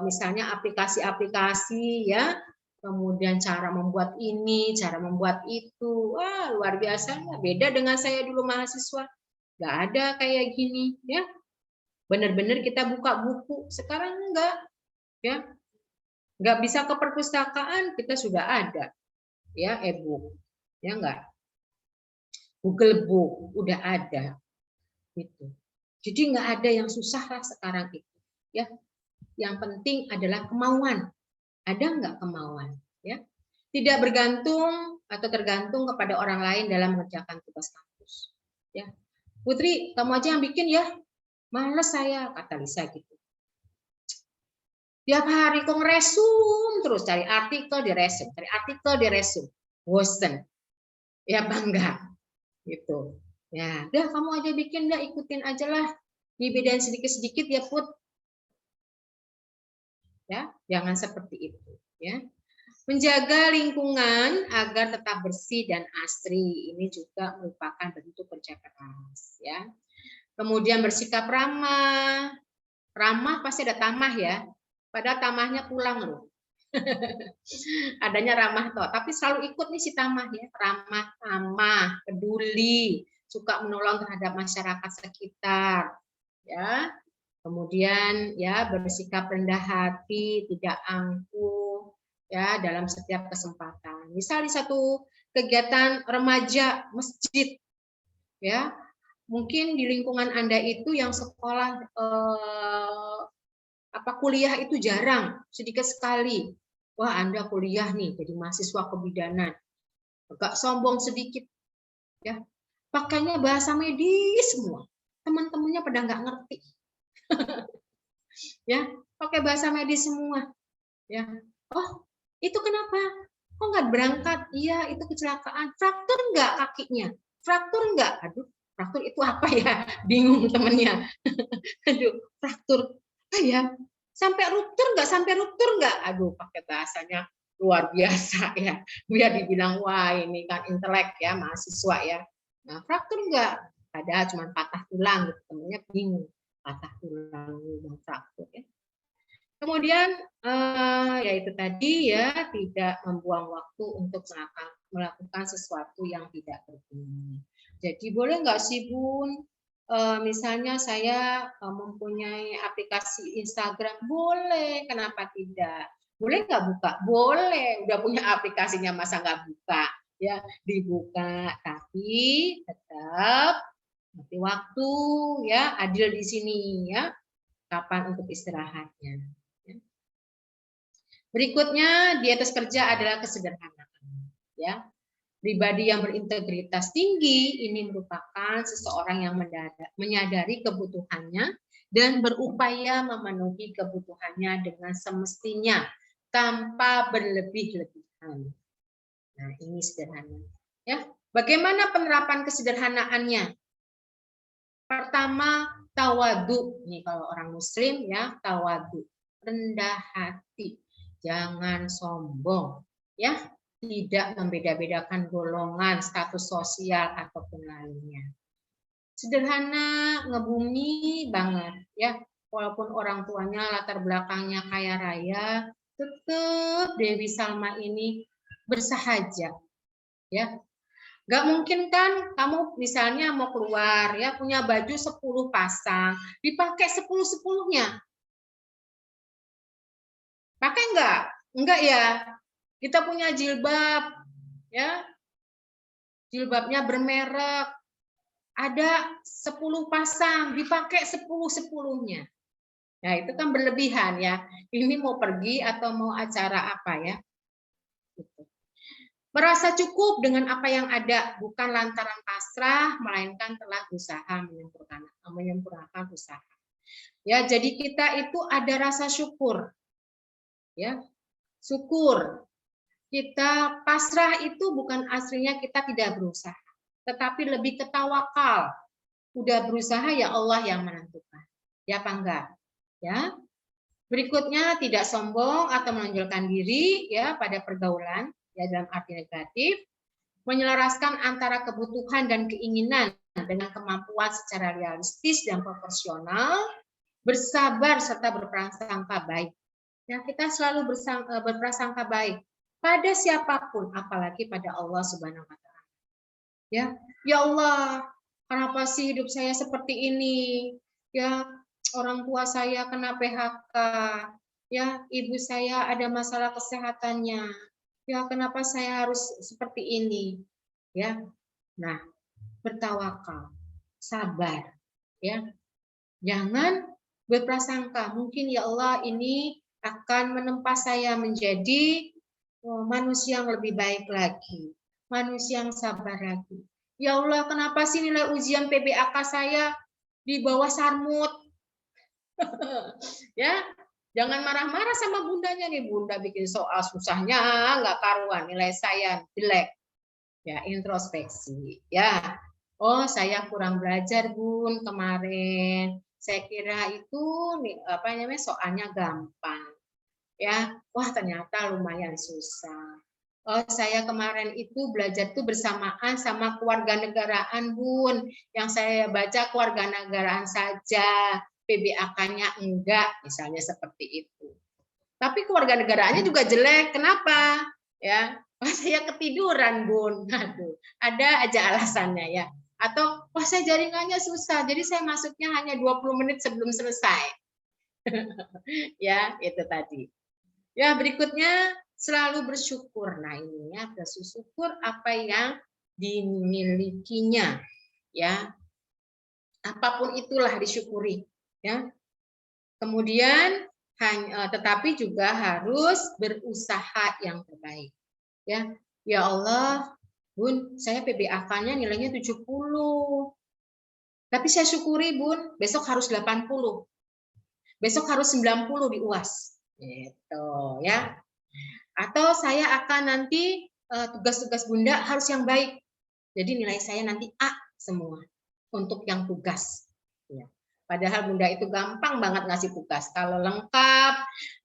misalnya aplikasi-aplikasi ya, kemudian cara membuat ini, cara membuat itu, wah luar biasa, beda dengan saya dulu mahasiswa, nggak ada kayak gini ya, benar-benar kita buka buku, sekarang enggak ya, nggak bisa ke perpustakaan, kita sudah ada ya e-book, ya enggak, Google Book udah ada gitu, jadi nggak ada yang susah lah sekarang itu ya, yang penting adalah kemauan. Ada nggak kemauan? Ya, tidak bergantung atau tergantung kepada orang lain dalam mengerjakan tugas kampus. Ya, Putri, kamu aja yang bikin ya. Males saya, kata Lisa gitu. Tiap hari kok ngeresum terus, cari artikel diresum, cari artikel diresum. Bosen. Ya bangga. Gitu. Ya, udah kamu aja bikin, dah ikutin aja lah. Dibedain sedikit-sedikit ya, Put. Ya, jangan seperti itu. Ya. Menjaga lingkungan agar tetap bersih dan asri, ini juga merupakan bentuk kerja keras ya. Kemudian bersikap ramah. Ramah pasti ada tamah ya. Padahal tamahnya pulang loh. Adanya ramah toh, tapi selalu ikut nih si tamah ya. Ramah, tamah, peduli, suka menolong terhadap masyarakat sekitar ya. Kemudian ya bersikap rendah hati, tidak angkuh ya dalam setiap kesempatan. Misal di satu kegiatan remaja masjid ya, mungkin di lingkungan Anda itu yang sekolah kuliah itu jarang, sedikit sekali. Wah, Anda kuliah nih jadi mahasiswa kebidanan. Agak sombong sedikit ya. Pakainya bahasa medis semua. Teman-temannya pada nggak ngerti. Ya, pakai bahasa medis semua. Ya, oh itu kenapa? Kok nggak berangkat? Iya, itu kecelakaan. Fraktur nggak kakinya? Fraktur nggak? Aduh, fraktur itu apa ya? Bingung temennya. Aduh, fraktur apa ya? Sampai ruptur nggak? Sampai ruptur nggak? Aduh, pakai bahasanya luar biasa ya. Biar dibilang wah ini kan intelek ya, mahasiswa ya. Nah, fraktur nggak? Padahal cuma patah tulang gitu. Temennya bingung. Patah tulang, fraktur ya. Kemudian ya itu tadi ya, tidak membuang waktu untuk melakukan sesuatu yang tidak berguna. Jadi boleh nggak sih Bun, misalnya saya mempunyai aplikasi Instagram, boleh, kenapa tidak? Boleh nggak buka? Boleh, udah punya aplikasinya masa nggak buka? Ya dibuka, tapi tetap nanti waktu ya adil di sini ya, kapan untuk istirahatnya. Berikutnya di atas kerja adalah kesederhanaan. Ya, pribadi yang berintegritas tinggi ini merupakan seseorang yang menyadari kebutuhannya dan berupaya memenuhi kebutuhannya dengan semestinya tanpa berlebih-lebihan. Nah, ini sederhana. Ya, bagaimana penerapan kesederhanaannya? Pertama, tawadu. Nih kalau orang Muslim ya, tawadu, rendah hati. Jangan sombong, ya, tidak membeda-bedakan golongan, status sosial ataupun lainnya. Sederhana, ngebumi banget, ya. walaupun orang tuanya latar belakangnya kaya raya, tetap Dewi Salma ini bersahaja, ya. Gak mungkin kan kamu misalnya mau keluar ya punya baju 10 pasang, dipakai 10-10-nya. Pakai enggak? Enggak ya. Kita punya jilbab ya. Jilbabnya bermerek. Ada 10 pasang, dipakai 10-10-nya. Nah, itu kan berlebihan ya. Ini mau pergi atau mau acara apa ya? Gitu. Merasa cukup dengan apa yang ada, bukan lantaran pasrah, melainkan telah berusaha menyempurnakan usaha. Ya, jadi kita itu ada rasa syukur. Ya, syukur. Kita pasrah itu bukan aslinya kita tidak berusaha, tetapi lebih ke tawakal. Udah berusaha ya Allah yang menentukan. Ya apa enggak? Ya. Berikutnya tidak sombong atau menonjolkan diri ya pada pergaulan ya dalam arti negatif, menyelaraskan antara kebutuhan dan keinginan dengan kemampuan secara realistis dan proporsional, bersabar serta berprasangka baik. Ya, kita selalu berprasangka baik pada siapapun, apalagi pada Allah Subhanahu wa taala. Ya Allah, kenapa sih hidup saya seperti ini? Ya, orang tua saya kena PHK. Ya, ibu saya ada masalah kesehatannya. Ya, kenapa saya harus seperti ini? Ya. Nah, bertawakal, sabar, ya. Jangan berprasangka, mungkin ya Allah ini akan menempa saya menjadi manusia yang lebih baik lagi, manusia yang sabar lagi. Ya Allah, kenapa sih nilai ujian PBAK saya di bawah sarmut? Ya, jangan marah-marah sama bundanya nih, bunda bikin soal susahnya nggak karuan, nilai saya jelek. Ya, introspeksi. Ya, oh saya kurang belajar bun kemarin. Saya kira itu apa namanya soalnya gampang. Ya, wah ternyata lumayan susah. Oh, saya kemarin itu belajar tuh bersamaan sama kewarganegaraan bun. Yang saya baca kewarganegaraan saja, PBAK-nya enggak, misalnya seperti itu. Tapi kewarganegaraannya juga jelek. Kenapa? Ya, wah saya ketiduran bun. Aduh, ada aja alasannya ya. Atau wah saya jaringannya susah, jadi saya masuknya hanya 20 menit sebelum selesai. Ya, itu tadi. Ya, berikutnya selalu bersyukur. Nah, ini ya, bersyukur apa yang dimilikinya, ya. Apapun itulah disyukuri, ya. Kemudian tetapi juga harus berusaha yang terbaik, ya. Ya Allah, Bun, saya PBAK-nya nilainya 70. Tapi saya syukuri, Bun, besok harus 80. Besok harus 90 di UAS. Gitu, ya. Atau saya akan nanti tugas-tugas Bunda harus yang baik. Jadi nilai saya nanti A semua untuk yang tugas. Ya. Padahal Bunda itu gampang banget ngasih tugas. Kalau lengkap,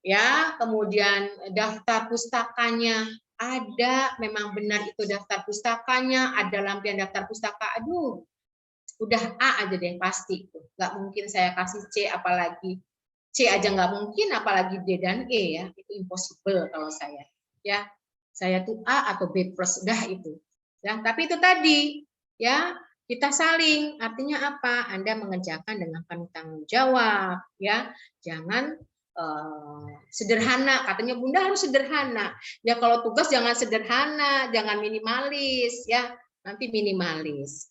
ya, kemudian daftar pustakanya ada, memang benar itu daftar pustakanya, ada lampiran daftar pustaka. Aduh, udah A aja deh pasti. Nggak mungkin saya kasih C apalagi. C aja nggak mungkin, apalagi D dan E ya, itu impossible kalau saya. Ya, saya tuh A atau B plus dah itu. Ya, tapi itu tadi, ya kita saling. Artinya apa? Anda mengerjakan dengan penuh tanggung jawab, ya. Jangan sederhana. Katanya Bunda harus sederhana. Ya kalau tugas jangan sederhana, jangan minimalis, ya. Nanti minimalis.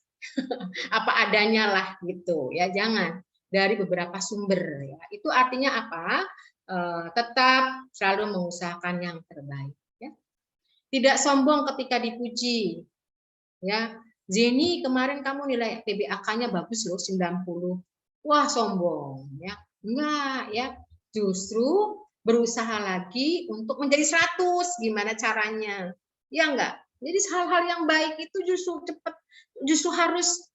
Apa adanya lah gitu, ya. Jangan dari beberapa sumber ya. Itu artinya apa? Tetap selalu mengusahakan yang terbaik ya. Tidak sombong ketika dipuji. Ya. Jenny, kemarin kamu nilai PBAK-nya bagus loh 90. Wah, sombong ya. Enggak ya. Justru berusaha lagi untuk menjadi 100. Gimana caranya? Ya enggak? Jadi hal-hal yang baik itu justru harus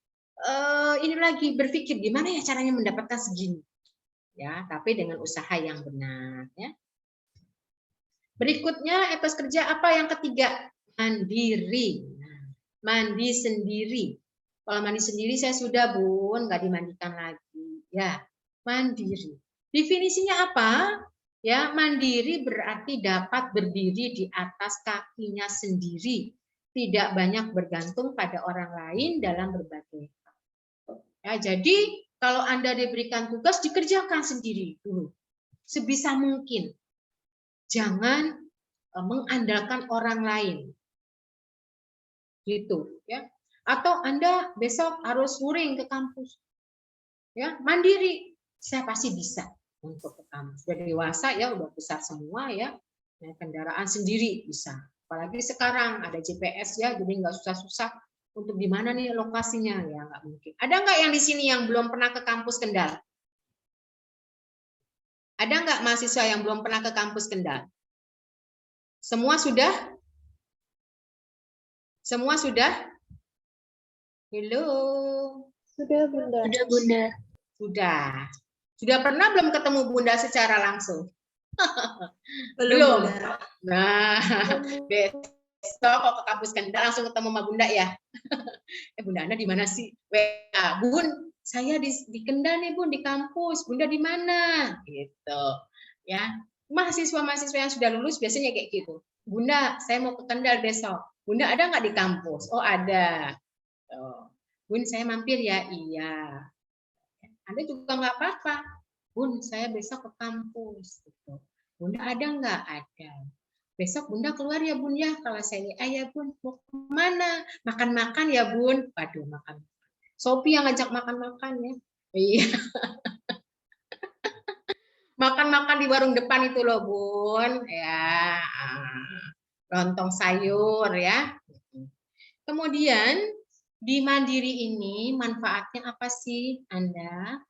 ini lagi berpikir gimana ya caranya mendapatkan segini, ya, tapi dengan usaha yang benar, ya. Berikutnya etos kerja apa yang ketiga? Mandiri. Nah, mandi sendiri. Kalau mandi sendiri saya sudah Bun, nggak dimandikan lagi, ya. Mandiri. Definisinya apa? Ya, mandiri berarti dapat berdiri di atas kakinya sendiri, tidak banyak bergantung pada orang lain dalam berbagai hal. Ya, jadi kalau Anda diberikan tugas, dikerjakan sendiri dulu, sebisa mungkin. Jangan mengandalkan orang lain, gitu ya. Atau Anda besok harus touring ke kampus, ya mandiri, saya pasti bisa untuk ke kampus. Sudah dewasa ya, udah besar semua ya, naik kendaraan sendiri bisa. Apalagi sekarang ada GPS ya, jadi nggak susah-susah untuk di mana nih lokasinya, ya nggak mungkin. Ada nggak yang di sini yang belum pernah ke kampus Kendal? Ada nggak mahasiswa yang belum pernah ke kampus Kendal? Semua sudah? Semua sudah? Halo? Sudah, Bunda. Sudah, Bunda. Sudah. Sudah pernah belum ketemu Bunda secara langsung? Belum. Nah, besok kok ke kampus Kendal langsung ketemu sama Bunda ya. Bunda Ana di mana sih? Bun, saya di Kendal nih Bun, di kampus. Bunda di mana? Gitu. Ya. Mahasiswa-mahasiswa yang sudah lulus biasanya kayak gitu. Bunda, saya mau ke Kendal besok. Bunda ada nggak di kampus? Oh, ada. Bun, saya mampir ya. Iya. Anda juga nggak apa-apa. Bun, saya besok ke kampus. Gitu. Bunda ada nggak? Ada. Besok Bunda keluar ya Bun ya. Kalau saya ya Bun, mau kemana? Makan-makan ya Bun. Waduh, makan. Sophie yang ngajak makan-makan ya. Iya. Makan-makan di warung depan itu loh Bun. Ya. Lontong sayur ya. Kemudian di mandiri ini manfaatnya apa sih Anda?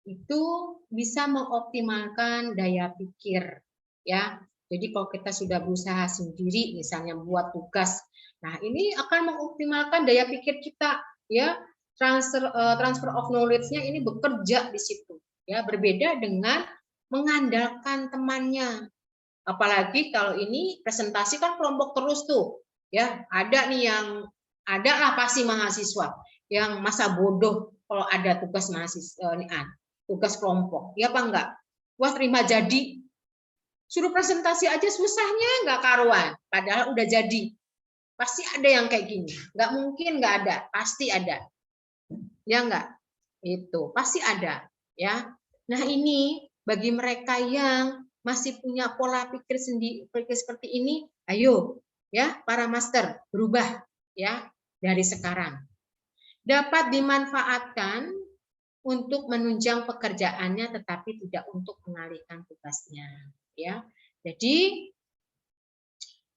Itu bisa mengoptimalkan daya pikir ya. Jadi kalau kita sudah berusaha sendiri misalnya buat tugas, nah ini akan mengoptimalkan daya pikir kita ya. Transfer of knowledge-nya ini bekerja di situ ya, berbeda dengan mengandalkan temannya. Apalagi kalau ini presentasi kan kelompok terus tuh ya, ada nih yang ada lah pasti mahasiswa yang masa bodoh kalau ada tugas mahasiswa tugas kelompok, ya apa enggak? Wah terima jadi, suruh presentasi aja susahnya enggak karuan, padahal udah jadi. Pasti ada yang kayak gini, enggak mungkin enggak ada, pasti ada. Ya enggak? Itu pasti ada, ya. Nah ini bagi mereka yang masih punya pola pikir sendiri seperti ini, ayo ya para master berubah ya dari sekarang. Dapat dimanfaatkan untuk menunjang pekerjaannya tetapi tidak untuk mengalihkan tugasnya ya. Jadi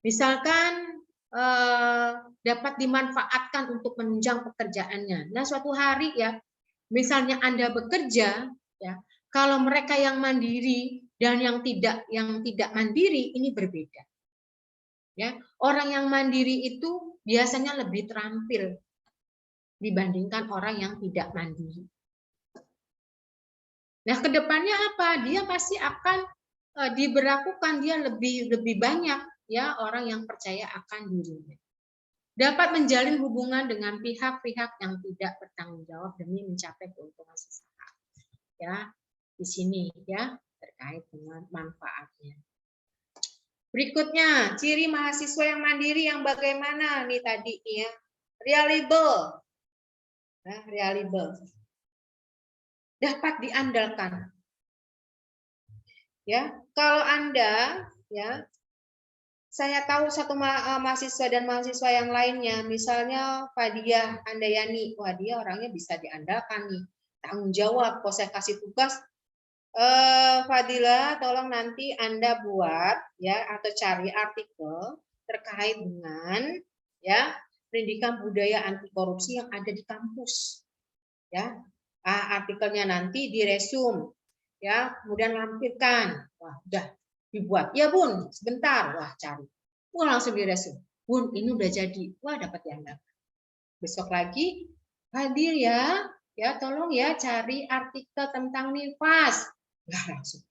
misalkan dapat dimanfaatkan untuk menunjang pekerjaannya. Nah, suatu hari ya, misalnya Anda bekerja ya, kalau mereka yang mandiri dan yang tidak mandiri ini berbeda. Ya, orang yang mandiri itu biasanya lebih terampil dibandingkan orang yang tidak mandiri. Nah, kedepannya apa? Dia pasti akan diberlakukan dia lebih banyak ya orang yang percaya akan dirinya. Dapat menjalin hubungan dengan pihak-pihak yang tidak bertanggung jawab demi mencapai keuntungan sesaat. Ya, di sini ya terkait dengan manfaatnya. Berikutnya, ciri mahasiswa yang mandiri yang bagaimana nih tadi ya? Reliable. Nah, reliable. Dapat diandalkan. Ya, kalau Anda ya, saya tahu satu mahasiswa dan mahasiswa yang lainnya, misalnya Fadia Andayani, wah dia orangnya bisa diandalkan nih, tanggung jawab. Kalau saya kasih tugas, Fadila, tolong nanti Anda buat ya atau cari artikel terkait dengan ya pendidikan budaya anti korupsi yang ada di kampus, ya. Artikelnya nanti diresum. Ya, kemudian lampirkan. Wah, udah dibuat. Ya, Bun, sebentar. Wah, cari. Wah, langsung diresum. Bun, ini udah jadi. Wah, dapat diandalkan. Besok lagi hadir ya. Ya, tolong ya cari artikel tentang nifas. Wah, langsung.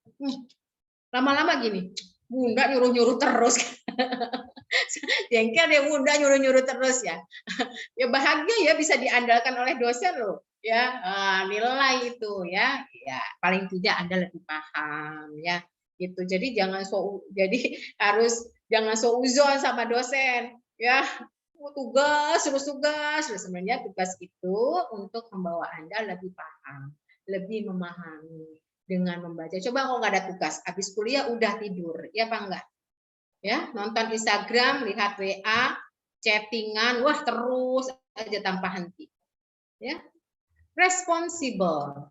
Lama-lama gini. Bunda nyuruh-nyuruh terus. Jengkel ya Bunda nyuruh-nyuruh terus ya. Ya bahagia ya bisa diandalkan oleh dosen loh. ya nilai itu ya, ya paling tidak Anda lebih paham ya gitu. Jadi harus jangan seuzon sama dosen ya. Tugas terus sebenarnya tugas itu untuk membawa Anda lebih paham, lebih memahami dengan membaca. Coba kalau nggak ada tugas, habis kuliah udah tidur, ya apa enggak? Ya, nonton Instagram, lihat WA, chattingan, wah terus aja tanpa henti. Ya, responsible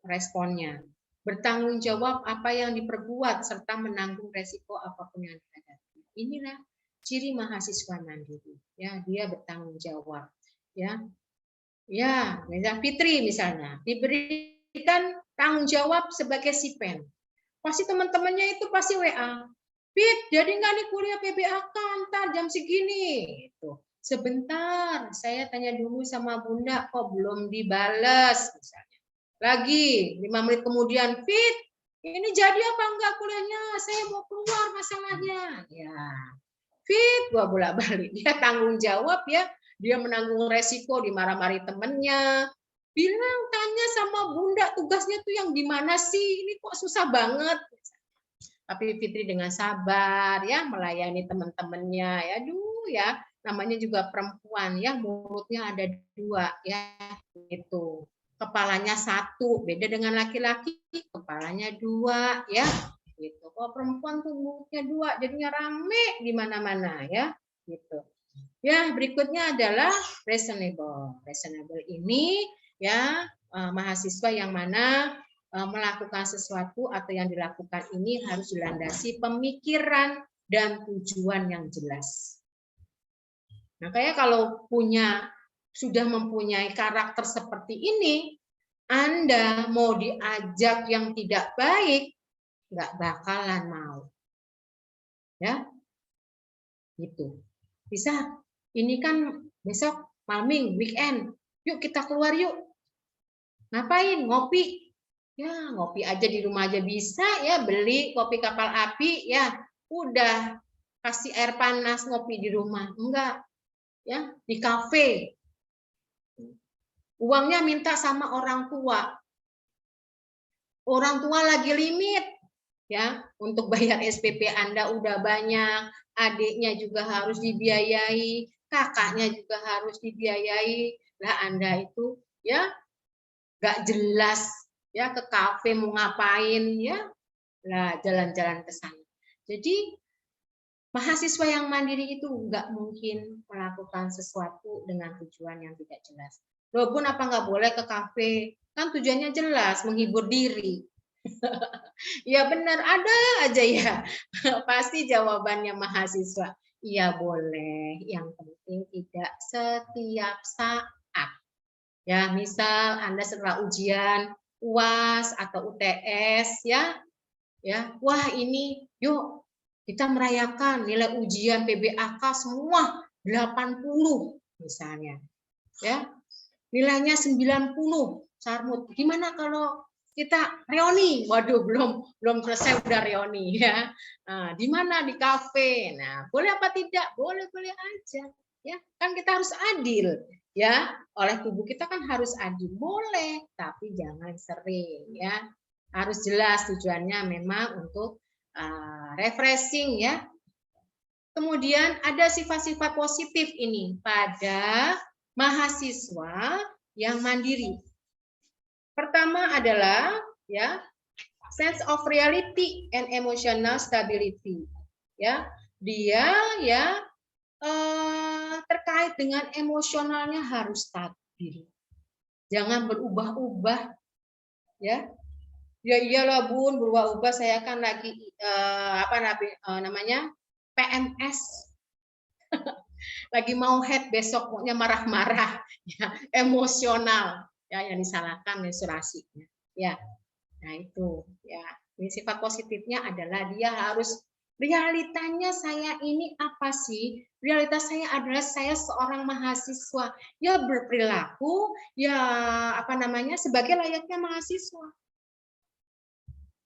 responnya, bertanggung jawab apa yang diperbuat serta menanggung resiko apapun yang dihadapi. Inilah ciri mahasiswa mandiri. Ya, dia bertanggung jawab. Ya, ya, misalnya Fitri misalnya diberikan tanggung jawab sebagai sipen. Pasti teman-temannya itu pasti WA. Fit, jadi nggak nih kuliah PBAK ntar jam segini? Itu. Sebentar, saya tanya dulu sama Bunda, kok belum dibales misalnya. Lagi 5 menit kemudian, Fit, ini jadi apa enggak kuliahnya? Saya mau keluar masalahnya. Ya, Fit, gua bolak-balik. Dia tanggung jawab ya, dia menanggung resiko dimarah-marahi temennya. Bilang tanya sama Bunda tugasnya tuh yang di mana sih? Ini kok susah banget. Tapi Fitri dengan sabar ya melayani teman-temannya ya, aduh ya namanya juga perempuan ya, mulutnya ada 2 ya itu, kepalanya 1, beda dengan laki-laki kepalanya 2 ya gitu. Kalau perempuan tuh mulutnya 2 jadinya rame di mana-mana ya gitu. Ya, berikutnya adalah reasonable. Reasonable ini ya mahasiswa yang mana melakukan sesuatu atau yang dilakukan ini harus dilandasi pemikiran dan tujuan yang jelas. Nah, kayak kalau sudah mempunyai karakter seperti ini, Anda mau diajak yang tidak baik, nggak bakalan mau. Ya, gitu. Bisa, ini kan besok malming, weekend, yuk kita keluar yuk. Ngapain? Ngopi. Ya, ngopi aja di rumah aja bisa ya, beli kopi kapal api ya, udah kasih air panas ngopi di rumah. Enggak, ya, di kafe. Uangnya minta sama orang tua. Orang tua lagi limit ya, untuk bayar SPP Anda udah banyak, adiknya juga harus dibiayai, kakaknya juga harus dibiayai. Lah Anda itu ya nggak jelas ya ke kafe mau ngapain ya, lah jalan-jalan ke sana. Jadi mahasiswa yang mandiri itu nggak mungkin melakukan sesuatu dengan tujuan yang tidak jelas. Walaupun apa nggak boleh ke kafe, kan tujuannya jelas, menghibur diri. Ya benar, ada aja ya. Pasti jawabannya mahasiswa. Iya boleh, yang penting tidak setiap saat. Ya, misal Anda setelah ujian UAS atau UTS ya, wah ini yuk kita merayakan nilai ujian PBAK semua 80 misalnya. Ya. Nilainya 90 Sarmut. Gimana kalau kita reuni? Waduh, belum selesai udah reuni ya. Nah, di mana? Di kafe. Nah, boleh apa tidak? Boleh aja. Ya, kan kita harus adil ya. Oleh tubuh kita kan harus adil. Boleh, tapi jangan sering ya. Harus jelas tujuannya memang untuk refreshing ya. Kemudian ada sifat-sifat positif ini pada mahasiswa yang mandiri. Pertama adalah ya sense of reality and emotional stability. Ya, dia ya terkait dengan emosionalnya harus stabil. Jangan berubah-ubah ya. Ya iyalah Bun, berubah-ubah saya kan lagi namanya PMS. Lagi mau head besok pokoknya marah-marah ya, emosional ya, yang disalahkan menstruasinya ya. Nah itu ya, ini sifat positifnya adalah dia harus realitanya saya ini apa sih? Realitas saya adalah saya seorang mahasiswa ya, berperilaku ya sebagai layaknya mahasiswa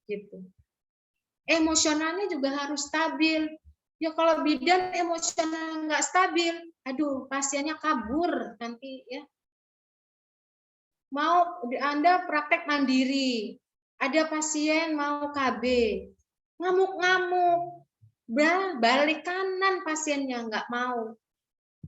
gitu. Emosionalnya juga harus stabil. Ya kalau bidan emosional nggak stabil, aduh pasiennya kabur nanti ya. mau Anda praktek mandiri, ada pasien mau KB, ngamuk-ngamuk, balik kanan pasiennya nggak mau,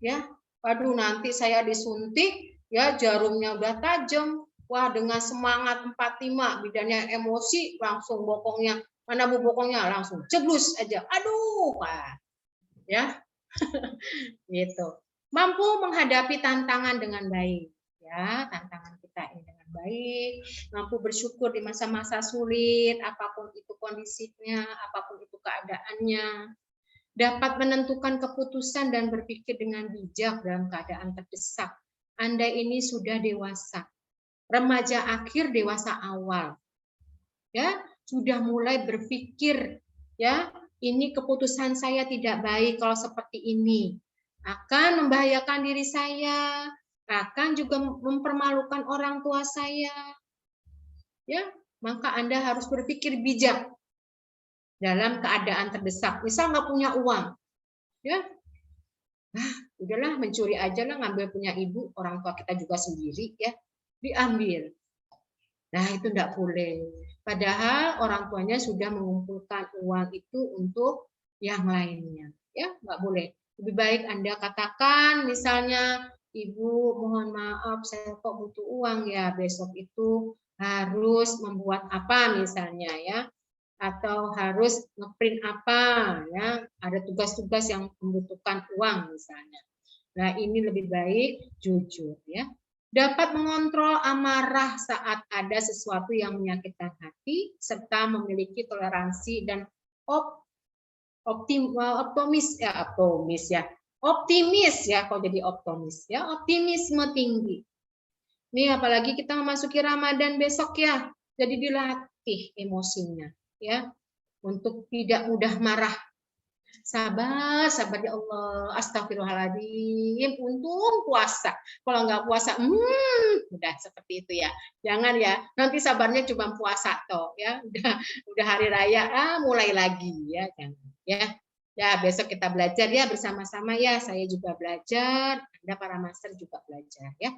ya. Waduh, nanti saya disuntik, ya jarumnya udah tajam. Wah, dengan semangat 45, bidannya emosi, langsung bokongnya, mana bu bokongnya, langsung jeblus aja. Aduh, Pak. Ya, gitu. Mampu menghadapi tantangan dengan baik. Ya, tantangan kita ini dengan baik, mampu bersyukur di masa-masa sulit, apapun itu kondisinya, apapun itu keadaannya, dapat menentukan keputusan dan berpikir dengan bijak dalam keadaan terdesak. Anda ini sudah dewasa, remaja akhir, dewasa awal. Ya, sudah mulai berpikir, ya, ini keputusan saya tidak baik kalau seperti ini. Akan membahayakan diri saya, akan juga mempermalukan orang tua saya. Ya, maka Anda harus berpikir bijak dalam keadaan terdesak. Misal nggak punya uang, ya, udahlah mencuri aja lah, ngambil punya ibu, orang tua kita juga sendiri, ya, diambil. Nah, itu enggak boleh. Padahal orang tuanya sudah mengumpulkan uang itu untuk yang lainnya, ya, nggak boleh. Lebih baik Anda katakan misalnya, Ibu mohon maaf saya kok butuh uang ya, besok itu harus membuat apa misalnya, ya, atau harus ngeprint apa, ya, ada tugas-tugas yang membutuhkan uang misalnya. Nah, ini lebih baik jujur, ya. Dapat mengontrol amarah saat ada sesuatu yang menyakitkan hati, serta memiliki toleransi dan optimis ya, kok jadi optimis ya, optimisme tinggi. Ini apalagi kita memasuki Ramadan besok ya, jadi dilatih emosinya, ya, untuk tidak mudah marah. Sabar, sabar ya Allah. Astagfirullahaladzim. Untung puasa. Kalau nggak puasa, udah seperti itu ya. Jangan ya. Nanti sabarnya cuma puasa toh, ya. Udah hari raya, mulai lagi ya. Jangan, ya. Ya, besok kita belajar ya bersama-sama ya. Saya juga belajar. Anda para master juga belajar ya.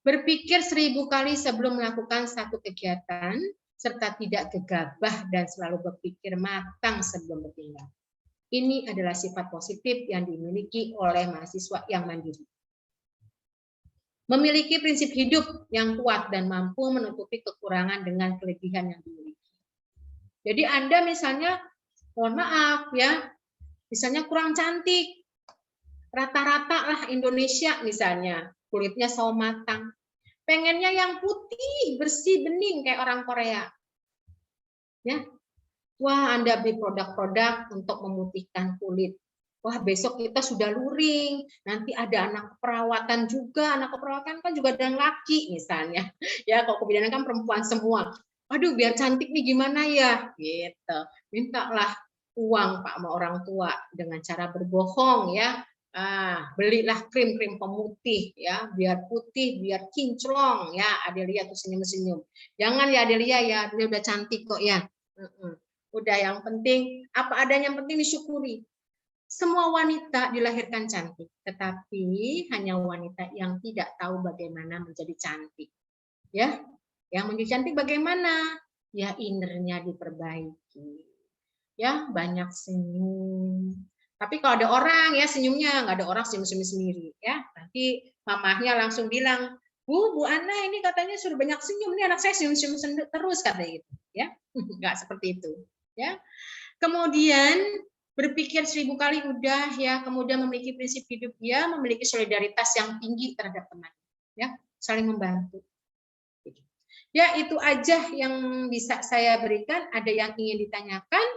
Berpikir 1000 kali sebelum melakukan satu kegiatan, serta tidak gegabah dan selalu berpikir matang sebelum bertindak. Ini adalah sifat positif yang dimiliki oleh mahasiswa yang mandiri. Memiliki prinsip hidup yang kuat dan mampu menutupi kekurangan dengan kelebihan yang dimiliki. Jadi Anda misalnya, mohon maaf ya, misalnya kurang cantik, rata-rata lah Indonesia misalnya, kulitnya sawo matang. Pengennya yang putih, bersih, bening kayak orang Korea. Ya, wah, Anda beli produk-produk untuk memutihkan kulit. Wah, besok kita sudah luring. Nanti ada anak keperawatan juga. Anak keperawatan kan juga ada yang laki misalnya. Ya, kalau kebidanan kan perempuan semua. Aduh, biar cantik nih gimana ya? Gitu. Mintalah uang Pak sama orang tua dengan cara berbohong ya. Belilah krim-krim pemutih ya, biar putih, biar kinclong ya. Adelia tuh senyum-senyum. Jangan ya Adelia ya, dia udah cantik kok ya. Udah, yang penting apa adanya, yang penting disyukuri. Semua wanita dilahirkan cantik, tetapi hanya wanita yang tidak tahu bagaimana menjadi cantik. Ya, yang menjadi cantik bagaimana? Ya, innernya diperbaiki. Ya, banyak senyum. Tapi kalau ada orang ya senyumnya, nggak ada orang senyum-senyum sendiri. Ya, nanti mamahnya langsung bilang, Bu Ana ini katanya suruh banyak senyum, ini anak saya senyum-senyum terus katanya gitu. Ya, nggak seperti itu. Ya, kemudian berpikir 1000 kali udah ya, kemudian memiliki prinsip hidup dia, memiliki solidaritas yang tinggi terhadap teman, ya, saling membantu. Ya, itu aja yang bisa saya berikan. Ada yang ingin ditanyakan?